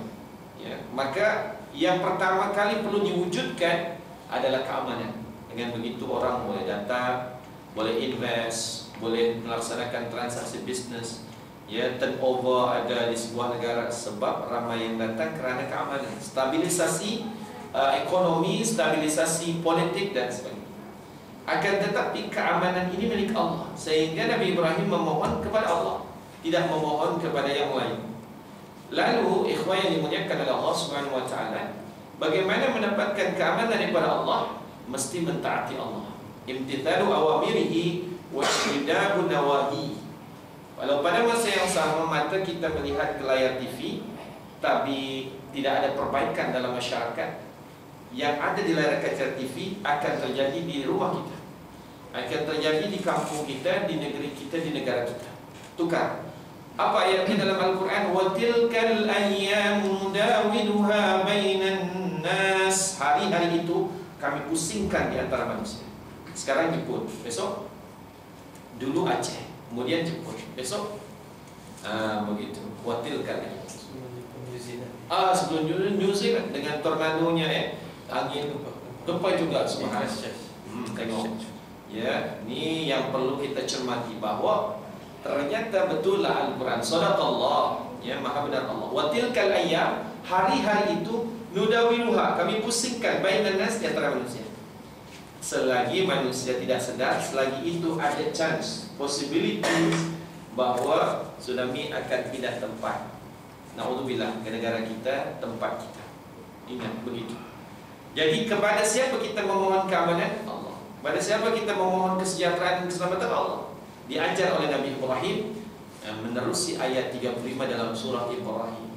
Ya, maka yang pertama kali perlu diwujudkan adalah keamanan. Dengan begitu orang boleh datang, boleh invest, boleh melaksanakan transaksi bisnes. Ya, turnover ada di sebuah negara sebab ramai yang datang kerana keamanan. Stabilisasi ekonomi, stabilisasi politik dan sebagainya. Akan tetapi keamanan ini milik Allah, sehingga Nabi Ibrahim memohon kepada Allah, tidak memohon kepada yang lain. Lalu ikhwan yang dimuliakan oleh Allah Subhanahu wa taala, bagaimana mendapatkan keamanan daripada Allah? Mesti mentaati Allah. Imtithalu awamirihi wa ijtinabu nawahi. Kalau pada masa yang sama mata kita melihat ke layar TV, tapi tidak ada perbaikan dalam masyarakat, yang ada di layar kaca TV akan terjadi di rumah kita, akan terjadi di kampung kita, di negeri kita, di negara kita. Tukar. Apa ayatnya dalam Al-Quran? Wa tilkal ayyamu dawiluha bainan nas. Hari-hari itu kami pusingkan di antara manusia. Sekarang Jepun, besok dulu Aceh, kemudian Jepun, besok begitu. Wa tilkal ayyamu. Sebelum New Zealand dengan tornadonya angin gempa juga semua. Tengok. Ya, ni yang perlu kita cermati, bahawa ternyata betullah Al-Quran, sadaqallah, ya, maha benar Allah. Wa tilkal ayyam, hari-hari itu nudawiluha, kami pusingkan bainan nas, di antara manusia. Selagi manusia tidak sedar, selagi itu ada chance, possibility bahawa tsunami akan pindah tempat. Na'udzubillah, ke negara kita, tempat kita. Ingat begitu. Jadi kepada siapa kita memohon keamanan? Allah. Kepada siapa kita memohon kesejahteraan dan keselamatan? Allah. Diajar oleh Nabi Ibrahim menerusi ayat 35 dalam surah Ibrahim.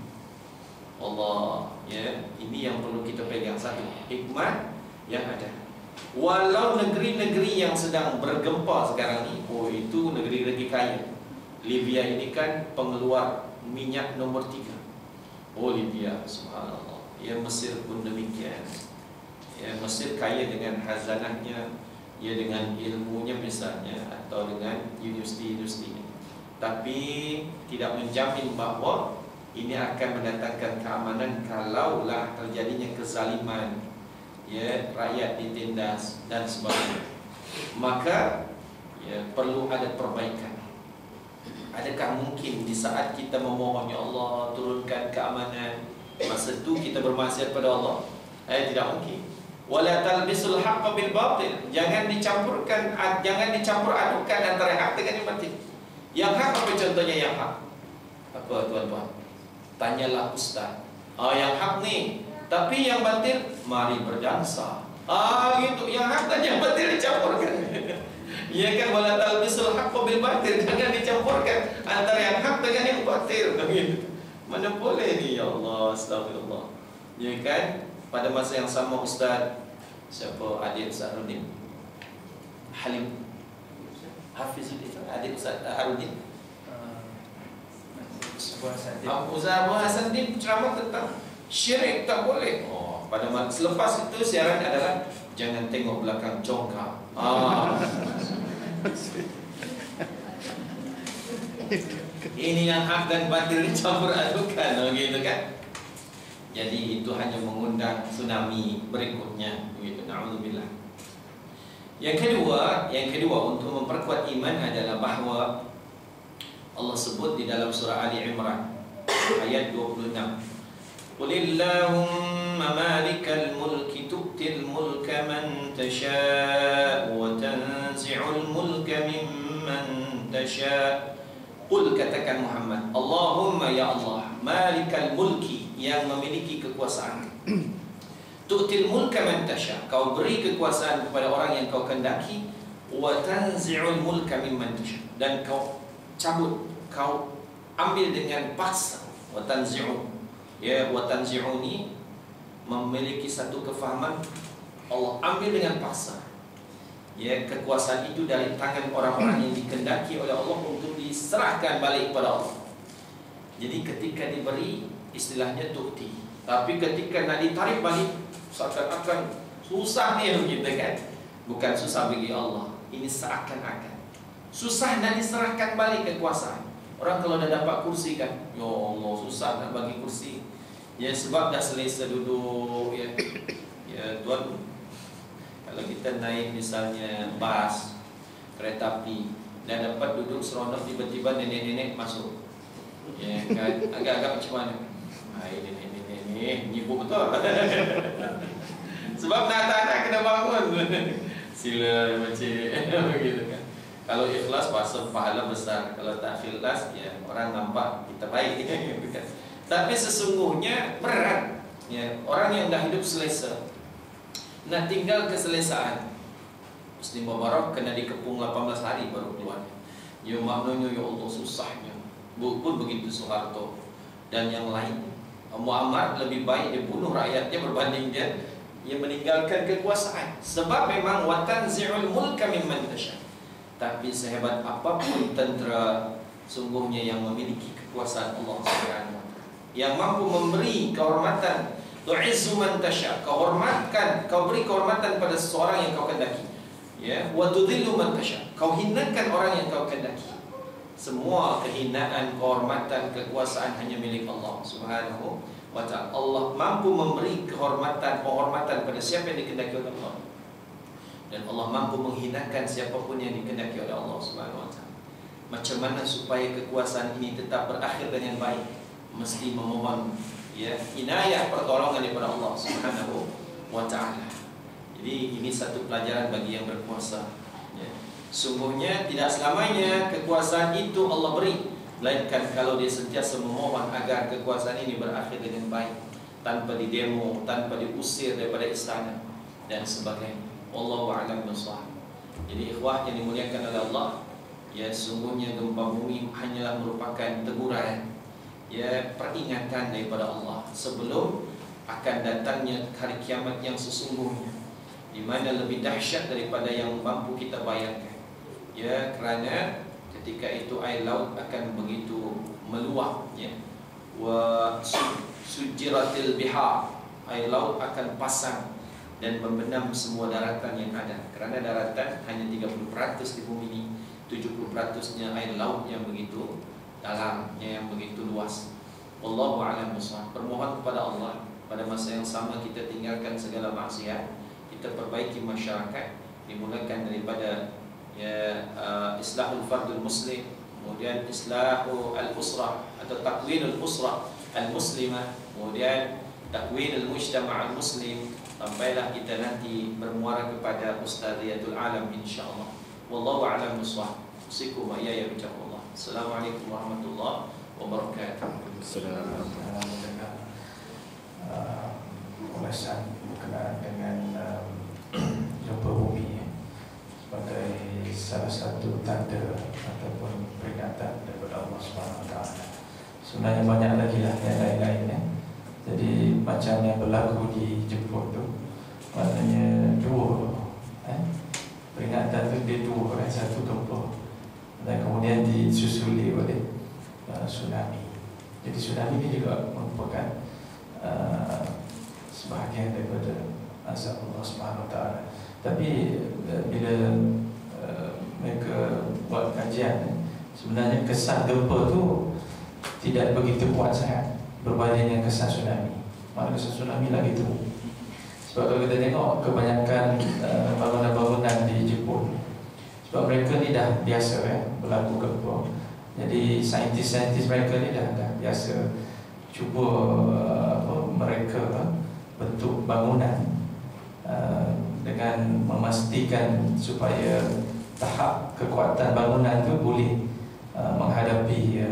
Allah, ya, ini yang perlu kita pegang. Satu, hikmah yang ada. Walau negeri-negeri yang sedang bergempa sekarang ini, oh itu negeri-negeri kaya. Libya ini kan pengeluar minyak nomor 3. Oh Libya, subhanallah. Ya, Mesir pun demikian. Ya, Mesir kaya dengan khazanahnya, ya, dengan ilmunya misalnya, atau dengan universiti-universitinya. Tapi tidak menjamin bahawa ini akan mendatangkan keamanan kalaulah terjadinya kezaliman, ya, rakyat ditindas dan sebagainya. Maka ya, perlu ada perbaikan. Adakah mungkin di saat kita memohon, ya Allah turunkan keamanan, masa itu kita bermaksiat pada Allah? Tidak mungkin. Wala talbisul haqqa bil batil. Jangan dicampurkan, jangan dicampur adukan antara hak dengan yang batil. Yang hak apa contohnya yang hak? Apa tuan-tuan? Tanyalah ustaz. Yang hak ni, tapi yang batil mari berdansa. Gitu. Yang hak dan yang batil dicampurkan. Ya kan, wala talbisul haqqa bil batil. Jangan dicampurkan antara yang hak dengan yang batil. Gitu. Mana boleh ni, ya Allah, astagfirullah. Ya kan? Pada masa yang sama Ustaz, siapa, adik Ustaz Harudin Halim Hafiz itu, adik Ustaz Harudin Ustaz Abu Hasanuddin ceramah tentang syirik tak boleh. Pada masa selepas itu siaran adalah jangan tengok belakang congkak. Ini yang hak dan batil dicampur adukan, gitu kan? Jadi itu hanya mengundang tsunami berikutnya, begitu. Na'udzubillah. Yang kedua untuk memperkuat iman adalah bahawa Allah sebut di dalam surah Ali Imran ayat 26, Qulillahumma malikal mulki tu'til mulka man tasha' wa tanzi'ul mulka mimman tasha'. Qul, katakan Muhammad, Allahumma ya Allah, malikal mulki, yang memiliki kekuasaan, tu'til mulka man tasha', kau beri kekuasaan kepada orang yang kau kehendaki, wa tanzi'ul mulka mimman tasha', dan kau cabut, kau ambil dengan paksa. Wa tanzi'u, ya, wa tanzi'u ni memiliki satu kefahaman, Allah ambil dengan paksa, ya, kekuasaan itu dari tangan orang-orang yang dikehendaki oleh Allah untuk diserahkan balik kepada Allah. Jadi ketika diberi, istilahnya tu'ti, tapi ketika nak ditarik balik, seakan-akan susah ni begitu kan. Bukan susah bagi Allah, ini seakan-akan susah nak diserahkan balik kekuasaan. Orang kalau dah dapat kursi kan, ya Allah, susah nak bagi kursi, ya, sebab dah selesa duduk, ya. Ya tuan, kalau kita naik misalnya bas, kereta api, dah dapat duduk seronok, tiba-tiba nenek-nenek masuk, ya kan, agak-agak macam mana? Hai nenek-nenek, nyibuk betul. Sebab nak tak kena bangun. Sila makcik, begitu kan. Kalau ikhlas pasal pahala besar, kalau tak ikhlas, ya orang nampak kita baik. Tapi sesungguhnya berat, ya, orang yang dah hidup selesa, nak tinggal keselesaan, Muslim Mubarak kena dikepung 18 hari baru keluar. Ya maknanya, ya Allah, susahnya. Pun begitu Soeharto dan yang lain. Muammar lebih baik dia bunuh rakyatnya berbanding dia meninggalkan kekuasaan. Sebab memang watan zi'ul mulka mimman tasha'. Tapi sehebat apapun tentera, sungguhnya yang memiliki kekuasaan Allah Subhanahu wa taala, yang mampu memberi kehormatan, tu'izzu man tasha', kau hormatkan, kau beri kehormatan pada seseorang yang kau kehendaki, ya, wa tudhillu man tasha', kau hinakan orang yang kau kehendaki. Semua kehinaan, kehormatan, kekuasaan hanya milik Allah Subhanahu wa taala. Allah mampu memberi kehormatan, penghormatan pada siapa yang dikehendaki oleh Allah, dan Allah mampu menghinakan siapapun yang dikehendaki oleh Allah Subhanahu wa taala. Macam mana supaya kekuasaan ini tetap berakhir dengan baik? Mesti memohon, ya, inayah, pertolongan daripada Allah Subhanahu wa taala. Jadi ini satu pelajaran bagi yang berkuasa, ya. Sungguhnya tidak selamanya kekuasaan itu Allah beri, melainkan kalau dia sentiasa memohon agar kekuasaan ini berakhir dengan baik, tanpa didemo, tanpa diusir daripada istana dan sebagainya. Wallahu a'lam bishawab. Jadi ikhwah yang dimuliakan oleh Allah, ya, sungguhnya gempa bumi hanyalah merupakan teguran, ya, peringatan daripada Allah sebelum akan datangnya hari kiamat yang sesungguhnya, di mana lebih dahsyat daripada yang mampu kita bayangkan, ya, kerana ketika itu air laut akan begitu meluap, ya, wa sujiratil bihar, air laut akan pasang dan membenam semua daratan yang ada, kerana daratan hanya 30% di bumi ini, 70%-nya air laut yang begitu dalam, yang begitu luas. Wallahu a'lam bishawab. Permohon kepada Allah pada masa yang sama kita tinggalkan segala maksiat, kita perbaiki masyarakat, dimulakan daripada, ya, islahul fardul muslim, kemudian islahu al-usrah atau takwinul usrah al-muslimah, kemudian takwinul mujtama' al-muslim, sampailah kita nanti bermuara kepada ustadhiyatul alam insyaallah. Wallahu a'lam bishawab. Usikum wa iyaya bittaqwallah. Assalamualaikum warahmatullahi wabarakatuh. Assalamualaikum. Ulasan berkenaan dengan gempa bumi sebagai salah satu tanda ataupun peringatan daripada Allah SWT. Sebenarnya banyak lagi lah yang lain-lainnya. Jadi macam yang berlaku di Jepun tu, maknanya dua, peringatan tu dia dua, satu gempa dan kemudian disusuli oleh tsunami. Jadi tsunami ini juga merupakan sebahagian daripada azab Allah SWT. Tapi bila mereka buat kajian, sebenarnya kesan gempa tu tidak begitu kuat sangat berbanding dengan kesan tsunami. Malah kesan tsunami lagi teruk. Sebab kalau kita tengok kebanyakan bangunan-bangunan di Jepun, sebab mereka ni dah biasa berlaku gempa. Jadi saintis-saintis mereka ni dah biasa cuba mereka bentuk bangunan dengan memastikan supaya tahap kekuatan bangunan tu boleh menghadapi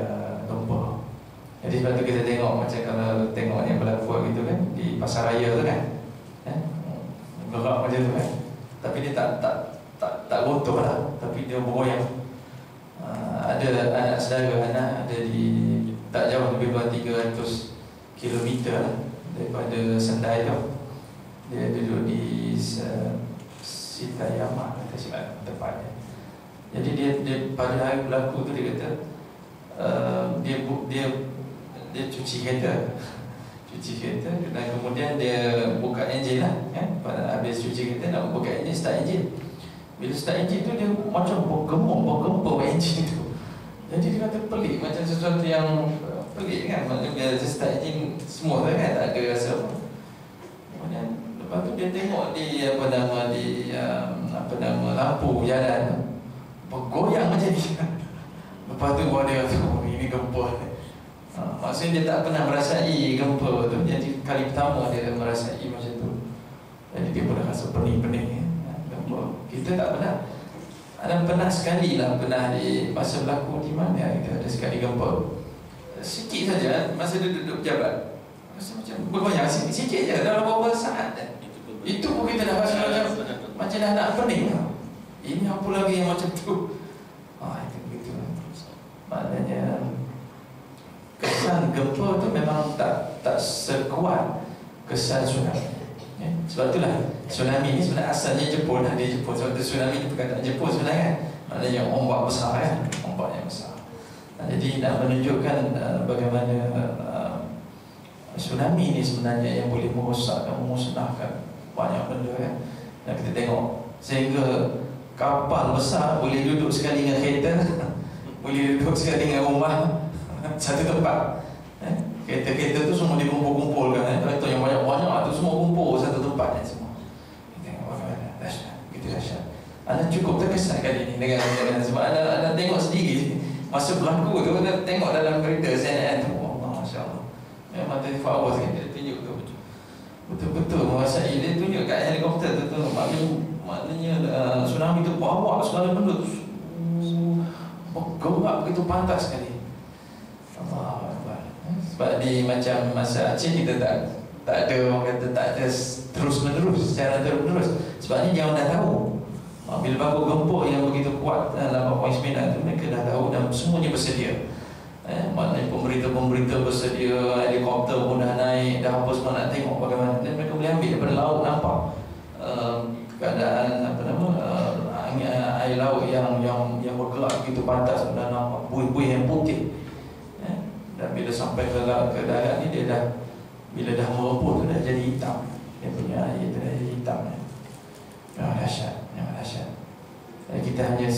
gempa. Jadi sebab tu kita tengok macam kalau tengok yang berlaku gitu kan di Pasaraya tu kan, gerak macam tu kan, tapi dia tak runtuh lah, tapi dia bergoyang. Ada anak saudara ada di tak jauh lebih kurang 300 km lah daripada Sendai tu. Dia duduk di Sitayama kata silap tempatnya. Jadi dia pada hari berlaku tu dia kata dia cuci kereta dan kemudian dia buka enjin lah kan. Pada habis cuci kereta nak buka enjin, start enjin. Bila start enjin tu dia macam bergempur enjin tu. Jadi dia kata pelik, macam sesuatu yang pelik kan. Maksudnya bila dia start enjin semua tu kan, tak ada rasa apa. Kemudian lepas tu dia tengok di lampu jalan tu bergoyang macam ni. Lepas tu baru dia kata ini gempa. Maksudnya dia tak pernah merasai gempa tu. Jadi kali pertama dia merasai macam tu. Jadi dia pun rasa pening-pening gempa. Kita tak pernah. Ada pernah sekali lah, pernah di masa berlaku di mana kita ada sekali gempa. Sikit saja masa dia duduk pejabat. Rasa macam bergoyang sikit je dalam beberapa saat. Itu pun kita dah rasa macam dah nak pening lah. Ini apa lagi yang macam tu. Itu begitu. Maknanya kesan gempa tu memang tak sekuat kesan tsunami. Sebab itulah tsunami ni sebenarnya asalnya Jepun lah, di Jepun. Sebab tu tsunami ni perkataan Jepun sebenarnya kan. Maknanya ombak besar kan, ombak yang besar. Jadi nak menunjukkan bagaimana tsunami ni sebenarnya yang boleh merosak dan memusnahkan banyak benda kan. Dan kita tengok sehingga kapal besar boleh duduk sekali dengan kereta, boleh duduk sekali dengan rumah satu tempat. Kereta-kereta tu semua dikumpul-kumpulkan. Kereta yang banyak-banyak tu semua kumpul satu tempat semua. Kita tengok bagaimana dahsyat, begitu dahsyat. Anda cukup terkesan kali ni dengan sebab anda tengok sendiri masa berlaku tu, anda tengok dalam berita CNN tu, Allah, Masya Allah. Memang 24 hours kan dia tunjuk tu betul-betul menguasai. Dia tunjuk kat helikopter tu maknanya tsunami tu bawa segala benda tu bergerak begitu pantas sekali. Allah Akbar. Sebab di macam masa Aceh kita tak ada, orang kata tak ada terus-menerus, secara terus-menerus. Sebab ni jangan dah tahu. Bila berlaku gempa yang begitu kuat 8.9 tu, mereka dah tahu dan semuanya bersedia. Maknanya pemberita-pemberita bersedia, helikopter pun dah naik, dah apa semua nak tengok bagaimana. Dan mereka boleh ambil daripada laut, nampak keadaan air laut yang bergerak begitu pantas, dan nampak buih-buih yang putih. Dan bila sampai ke darat ni, dia dah, bila dah merebut tu dah jadi hitam. Dia punya air tu dah jadi hitam. Memang dahsyat, memang dahsyat. Kita hanya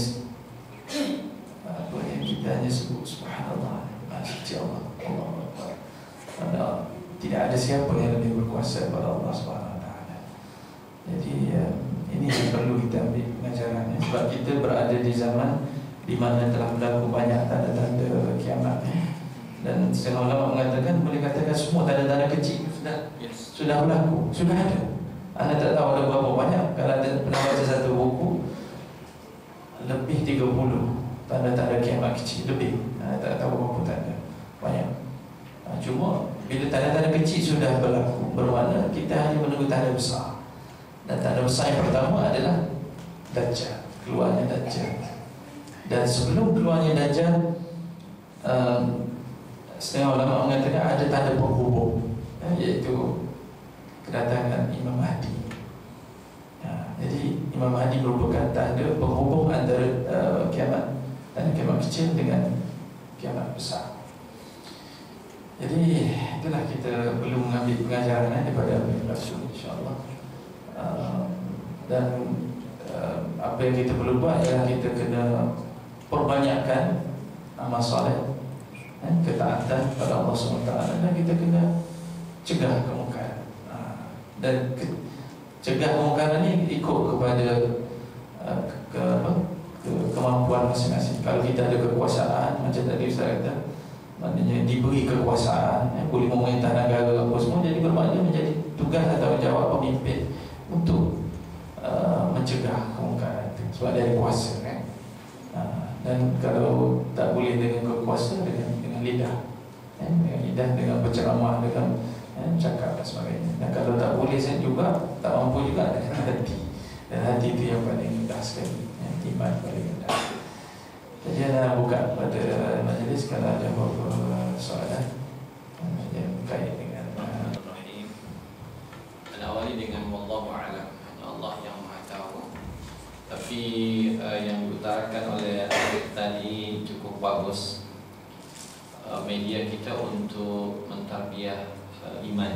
kita hanya sebut subhanallah, suci Allah, Allah. Tidak ada siapa yang lebih berkuasa daripada Allah Subhanahu Wa Taala. Jadi ini yang perlu kita ambil pengajarannya. Sebab kita berada di zaman di mana telah berlaku banyak tanda-tanda kiamat. Dan setengah ulama mengatakan, boleh katakan semua tanda-tanda kecil sudah berlaku, sudah ada. Anda tak tahu ada berapa banyak. Kalau ada pernah baca satu buku, lebih 30 tanda-tanda kiamat kecil, lebih. Anda tak tahu berapa tanda, banyak. Cuma bila tanda-tanda kecil sudah berlaku, bermakna kita hanya menunggu tanda besar. Dan tanda besar yang pertama adalah Dajjal, keluarnya Dajjal. Dan sebelum keluarnya Dajjal, setengah ulama mengatakan ada tanda penghubung, iaitu kedatangan Imam Mahdi. Jadi Imam Mahdi merupakan tanda penghubung antara kiamat, tanda kiamat kecil dengan kiamat besar. Jadi itulah kita perlu mengambil pengajaran daripada apa yang berlaku, insya-Allah. Dan apa yang kita perlu buat ialah kita kena perbanyakkan amal soleh, ketaatan kepada Allah SWT, dan kita kena cegah kemungkaran. Dan cegah kemungkaran ni ikut kepada kemampuan masing-masing. Kalau kita ada kekuasaan, macam tadi Ustaz kata, maknanya diberi kekuasaan, boleh memerintah negara apa semua, jadi bermakna menjadi tugas atau tanggungjawab pemimpin untuk mencegah kemungkaran itu, sebab dia ada kuasa kan. Dan kalau tak boleh dengan kekuasaan, dengan lidah, dengan lidah, dengan berceramah, dengan cakap dan sebagainya. Dan kalau tak boleh juga, tak mampu juga, dengan hati. Dan hati itu yang paling rendah sekali, iman paling rendah. Jadi anda buka pada majlis kalau ada beberapa soalan yang berkait dengan Bismillahirrahmanirrahim. Awali dengan wallahu a'lam, Allah yang Maha Tahu. Tapi yang diutarakan oleh Adik tadi cukup bagus. Media kita untuk mentarbiyah iman.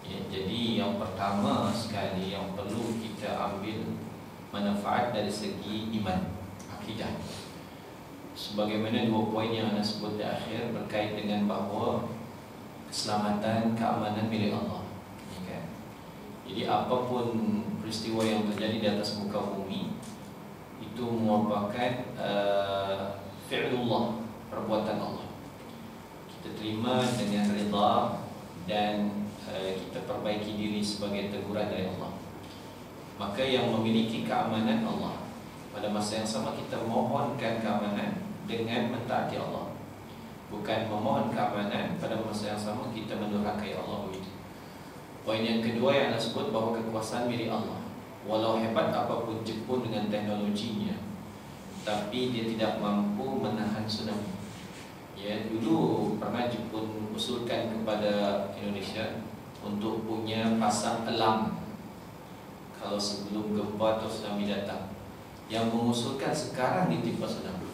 Ya, jadi yang pertama sekali yang perlu kita ambil manfaat dari segi iman, akidah. Sebagaimana 2 poin yang anda sebut di akhir berkait dengan bahawa keselamatan, keamanan milik Allah. Ya kan? Jadi apapun peristiwa yang terjadi di atas muka bumi itu merupakan fi'lullah, perbuatan Allah. Kita terima dengan rida dan kita perbaiki diri sebagai teguran dari Allah. Maka yang memiliki keamanan Allah. Pada masa yang sama kita mohonkan keamanan dengan mentaati Allah. Bukan memohon keamanan pada masa yang sama kita mendurhakai Allah begitu. Poin yang kedua yang anda sebut bahawa kekuasaan milik Allah. Walau hebat apapun Jepun dengan teknologinya, tapi dia tidak mampu menahan tsunami. Ya, dulu pernah Jepun usulkan kepada Indonesia untuk punya pasang alarm kalau sebelum gempa atau tsunami datang. Yang mengusulkan sekarang ditimpa tsunami.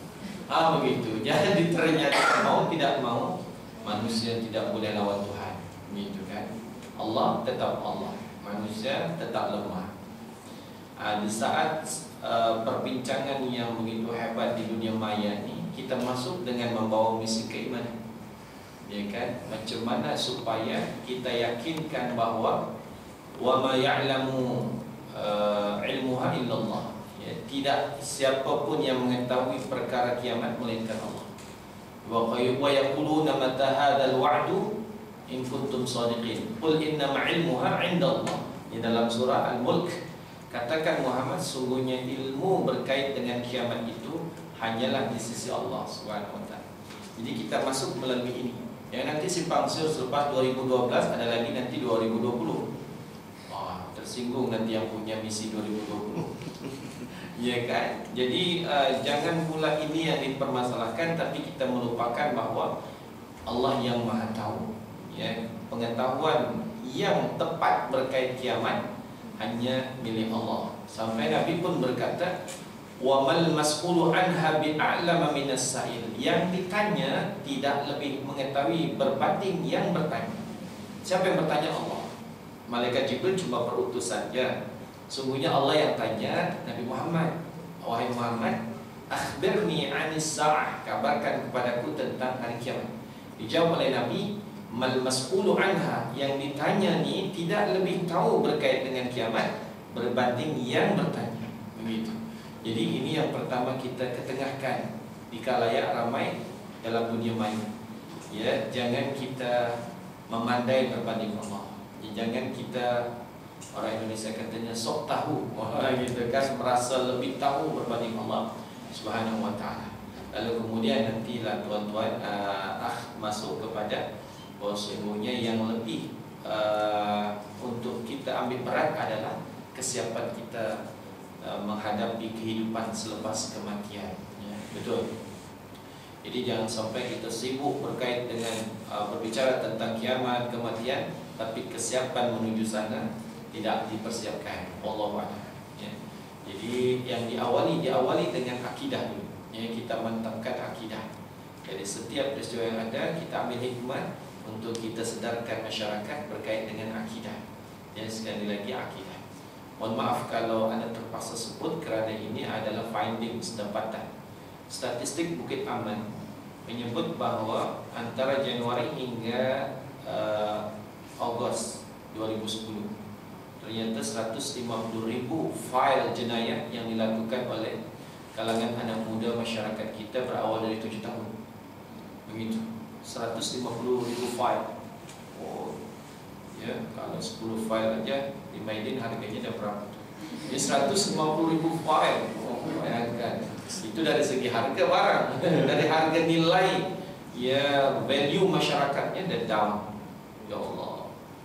Begitu. Jadi ternyata mau tidak mau manusia tidak boleh lawan Tuhan. Begitu kan? Allah tetap Allah, manusia tetap lemah. Di saat perbincangan yang begitu hebat di dunia maya ni, kita masuk dengan membawa misi keimanan. Ya kan? Macam mana supaya kita yakinkan bahawa wa ma ya'lamu ilmuha illallah. Ya, tidak siapapun yang mengetahui perkara kiamat melainkan Allah. Wa yaquluna mata hadzal wa'du in kuntum shadiqin. Qul inna ma'ilmuha 'indallah. Di dalam surah Al-Mulk katakan Muhammad, sungguhnya ilmu berkait dengan kiamat itu hanyalah di sisi Allah Subhanahu wa taala. Jadi kita masuk melalui ini. Yang nanti simpang siur selepas 2012 ada lagi nanti 2020. Wah, tersinggung nanti yang punya misi 2020. Ya kan? Jadi jangan pula ini yang dipermasalahkan, tapi kita melupakan bahawa Allah yang Maha Tahu. Ya, pengetahuan yang tepat berkait kiamat hanya milik Allah. Sampai Nabi pun berkata, "Wa mal mas'ulu anha bi'a'lama minas sa'il." Yang ditanya tidak lebih mengetahui berbanding yang bertanya. Siapa yang bertanya? Allah. Malaikat Jibril cuma perutus saja. Sungguhnya Allah yang tanya Nabi Muhammad, wahai Muhammad, akhbirni anis sa'ah, kabarkan kepadaku tentang hari kiamat. Dijawab oleh Nabi, mal mas'ulu anha, yang ditanya ni tidak lebih tahu berkait dengan kiamat berbanding yang bertanya. Begitu. Jadi ini yang pertama kita ketengahkan di khalayak ramai dalam dunia maya. Ya, jangan kita memandai berbanding Allah. Jangan kita, orang Indonesia katanya sok tahu, gitu kan, merasa lebih tahu berbanding Allah Subhanahu wa taala. Lalu kemudian nantilah tuan-tuan masuk kepada bahawa sesungguhnya yang lebih untuk kita ambil berat adalah kesiapan kita menghadapi kehidupan selepas kematian. Ya, betul. Jadi jangan sampai kita sibuk berkait dengan berbicara tentang kiamat, kematian, tapi kesiapan menuju sana tidak dipersiapkan. Wallahu a'lam. Ya. Jadi yang diawali dengan akidah dulu. Ya, kita mantapkan akidah. Jadi setiap peristiwa yang ada kita ambil hikmah untuk kita sedarkan masyarakat berkait dengan akidah. Dan sekali lagi akidah. Mohon maaf kalau anda terpaksa sebut kerana ini adalah findings, dapatan. Statistik Bukit Aman menyebut bahawa antara Januari hingga Ogos 2010 ternyata 190 150,000 fail jenayah yang dilakukan oleh kalangan anak muda masyarakat kita berawal dari 7 tahun. Begitu. 150,000 fail. Oh, ya, kalau 10 file aja di Maidin harganya dah berapa? Jadi 150,000 file. Oh, bayangkan. Itu dari segi harga barang, dari harga nilai, ya, value masyarakatnya dah down. Ya Allah.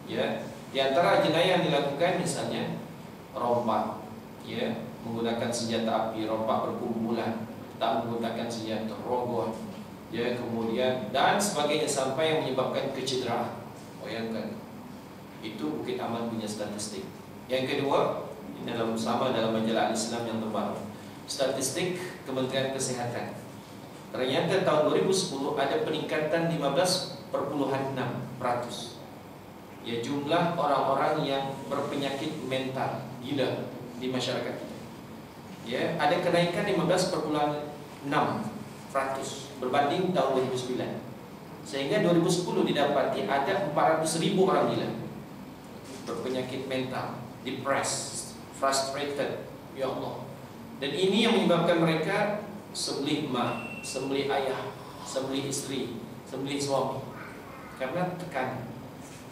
Ya, di antara jenayah yang dilakukan misalnya rompak, ya, menggunakan senjata api, rompak berkumpulan, tak menggunakan senjata, rogoh, ya, kemudian dan sebagainya sampai yang menyebabkan kecederaan. Bayangkan. Itu Bukit Aman punya statistik. Yang kedua, ini sama dalam majalah Al-Islam yang terbaru, statistik Kementerian Kesehatan. Ternyata tahun 2010 ada peningkatan 15,6%. Ya, jumlah orang-orang yang berpenyakit mental gila di masyarakat kita. Ya, ada kenaikan 15,6% berbanding tahun 2009. Sehingga 2010 didapati ada 400,000 orang gila berpenyakit mental, depressed, frustrated. Ya Allah. Dan ini yang menyebabkan mereka sembelih mak, sembelih ayah, sembelih istri, sembelih suami, karena tekanan.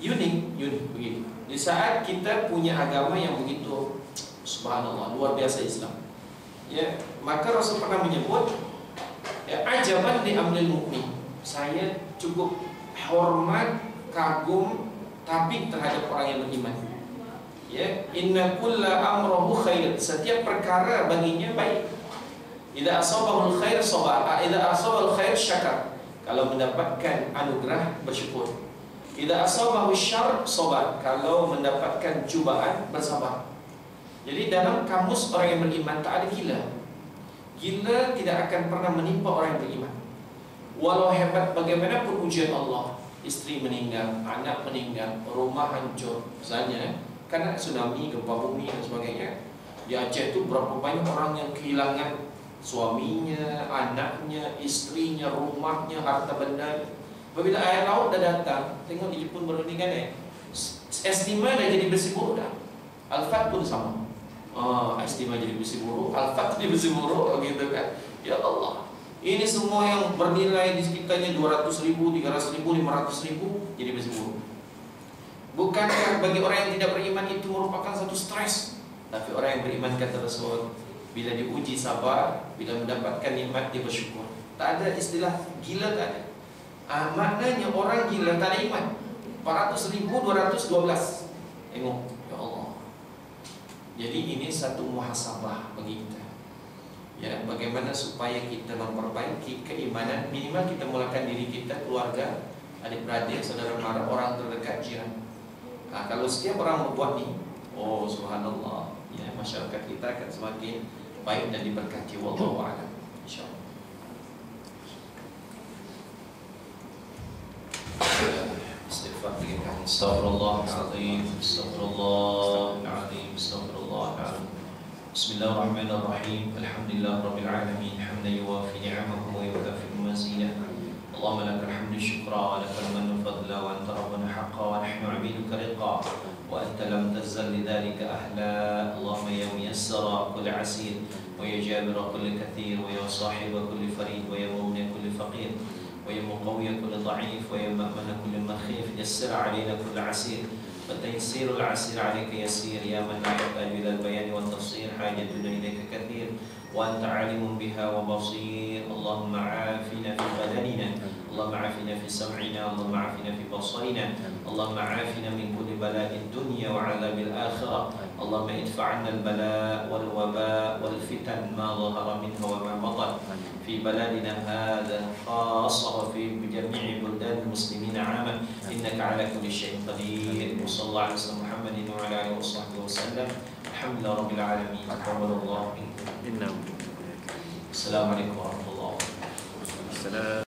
Unik begitu. Di saat kita punya agama yang begitu, subhanallah, luar biasa Islam. Ya, maka Rasul pernah menyebut, ya, ajaban li amril mukmin. Saya cukup hormat, kagum, tapi terhadap orang yang beriman. Ya, inna kulla amrahu khair. Setiap perkara baginya baik. Idza asabahul khair sabara, idza asabal khair syakar. Kalau mendapatkan anugerah bersyukur. Idza asabahu syarr sabar. Kalau mendapatkan cubaan bersabar. Jadi dalam kamus orang yang beriman tak ada gila. Gila tidak akan pernah menimpa orang yang beriman. Walau hebat bagaimanapun ujian Allah, istri meninggal, anak meninggal, rumah hancur, misalnya karena tsunami, gempa bumi dan sebagainya. Di Aceh itu berapa banyak orang yang kehilangan suaminya, anaknya, istrinya, rumahnya, harta benda. Apabila air laut dah datang, tengok di Jepun baru ni kan, S5 dah jadi besi buruk dah. Al-Fat pun sama. S5 jadi besi buruk, Al-Fat jadi besi buruk, gitu kan. Ya Allah. Ini semua yang bernilai di sekitarnya 200,000, 300,000, 500,000 jadi besi buruk. Bukankah bagi orang yang tidak beriman itu merupakan satu stres? Tapi orang yang beriman, kata Rasul, bila diuji sabar, bila mendapatkan nikmat dia bersyukur. Tak ada istilah gila, tak ada. Maknanya orang gila tak ada iman. 400,000, 212. Tengok, ya Allah. Jadi ini satu muhasabah bagi kita. Ya, bagaimana supaya kita memperbaiki keimanan. Minimal kita mulakan diri kita, keluarga, adik-beradik, saudara mara, orang terdekat, jiran. Kalau setiap orang membuat ni, oh subhanallah, ya, masyarakat kita akan semakin baik dan diberkati. Wallahu a'lam. Insyaallah. Istighfar kita. Astaghfirullahaladzim, astaghfirullahaladzim, astaghfirullahaladzim. Bismillahirrahmanirrahim. Alhamdulillah rabbil alamin. Hamdan yuwafi ni'amahu wa yukafi mazidah. Allahumma lakal hamdu syukra wa lakal mannu fadla wa anta rabbuna haqqa wa nahnu 'abiduka riqa wa anta lam tazzal lidzalika ahla. Allahumma ya muyassara kulli 'asir wa ya jabira kulli kathir wa ya sahiba kulli farid wa ya mughni kulli faqir wa ya muqawwiya kulli dha'if wa ya ma'mana kulli makhif. Yassir 'alaina kulli 'asir wa taysirul 'asir 'alaika yassir ya man la yahtaju ila al-bayan wa at-tafsir hajatuna ilayka kathir wa anta 'alimun biha wa basir. Allahumma 'afina fi badanina, Allahumma 'afina fi sam'ina, Allahumma 'afina fi basarina, Allahumma 'afina min kulli bala'id dunya wa 'adzabil akhirah. Allahumma idfa' 'anna al-bala' wal waba' wal fitan ma dhahara minha wa ma batan fi baladina hadha khassa wa fi jami'i buldan muslimin 'amma. Innaka 'ala kulli syai'in qadir. Sallallahu alaihi wasallam Muhammadin wa 'ala alihi wa sallam. Alhamdulillah rabbil alamin. Taqabbalallahu minkum. Assalamualaikum warahmatullahi wabarakatuh.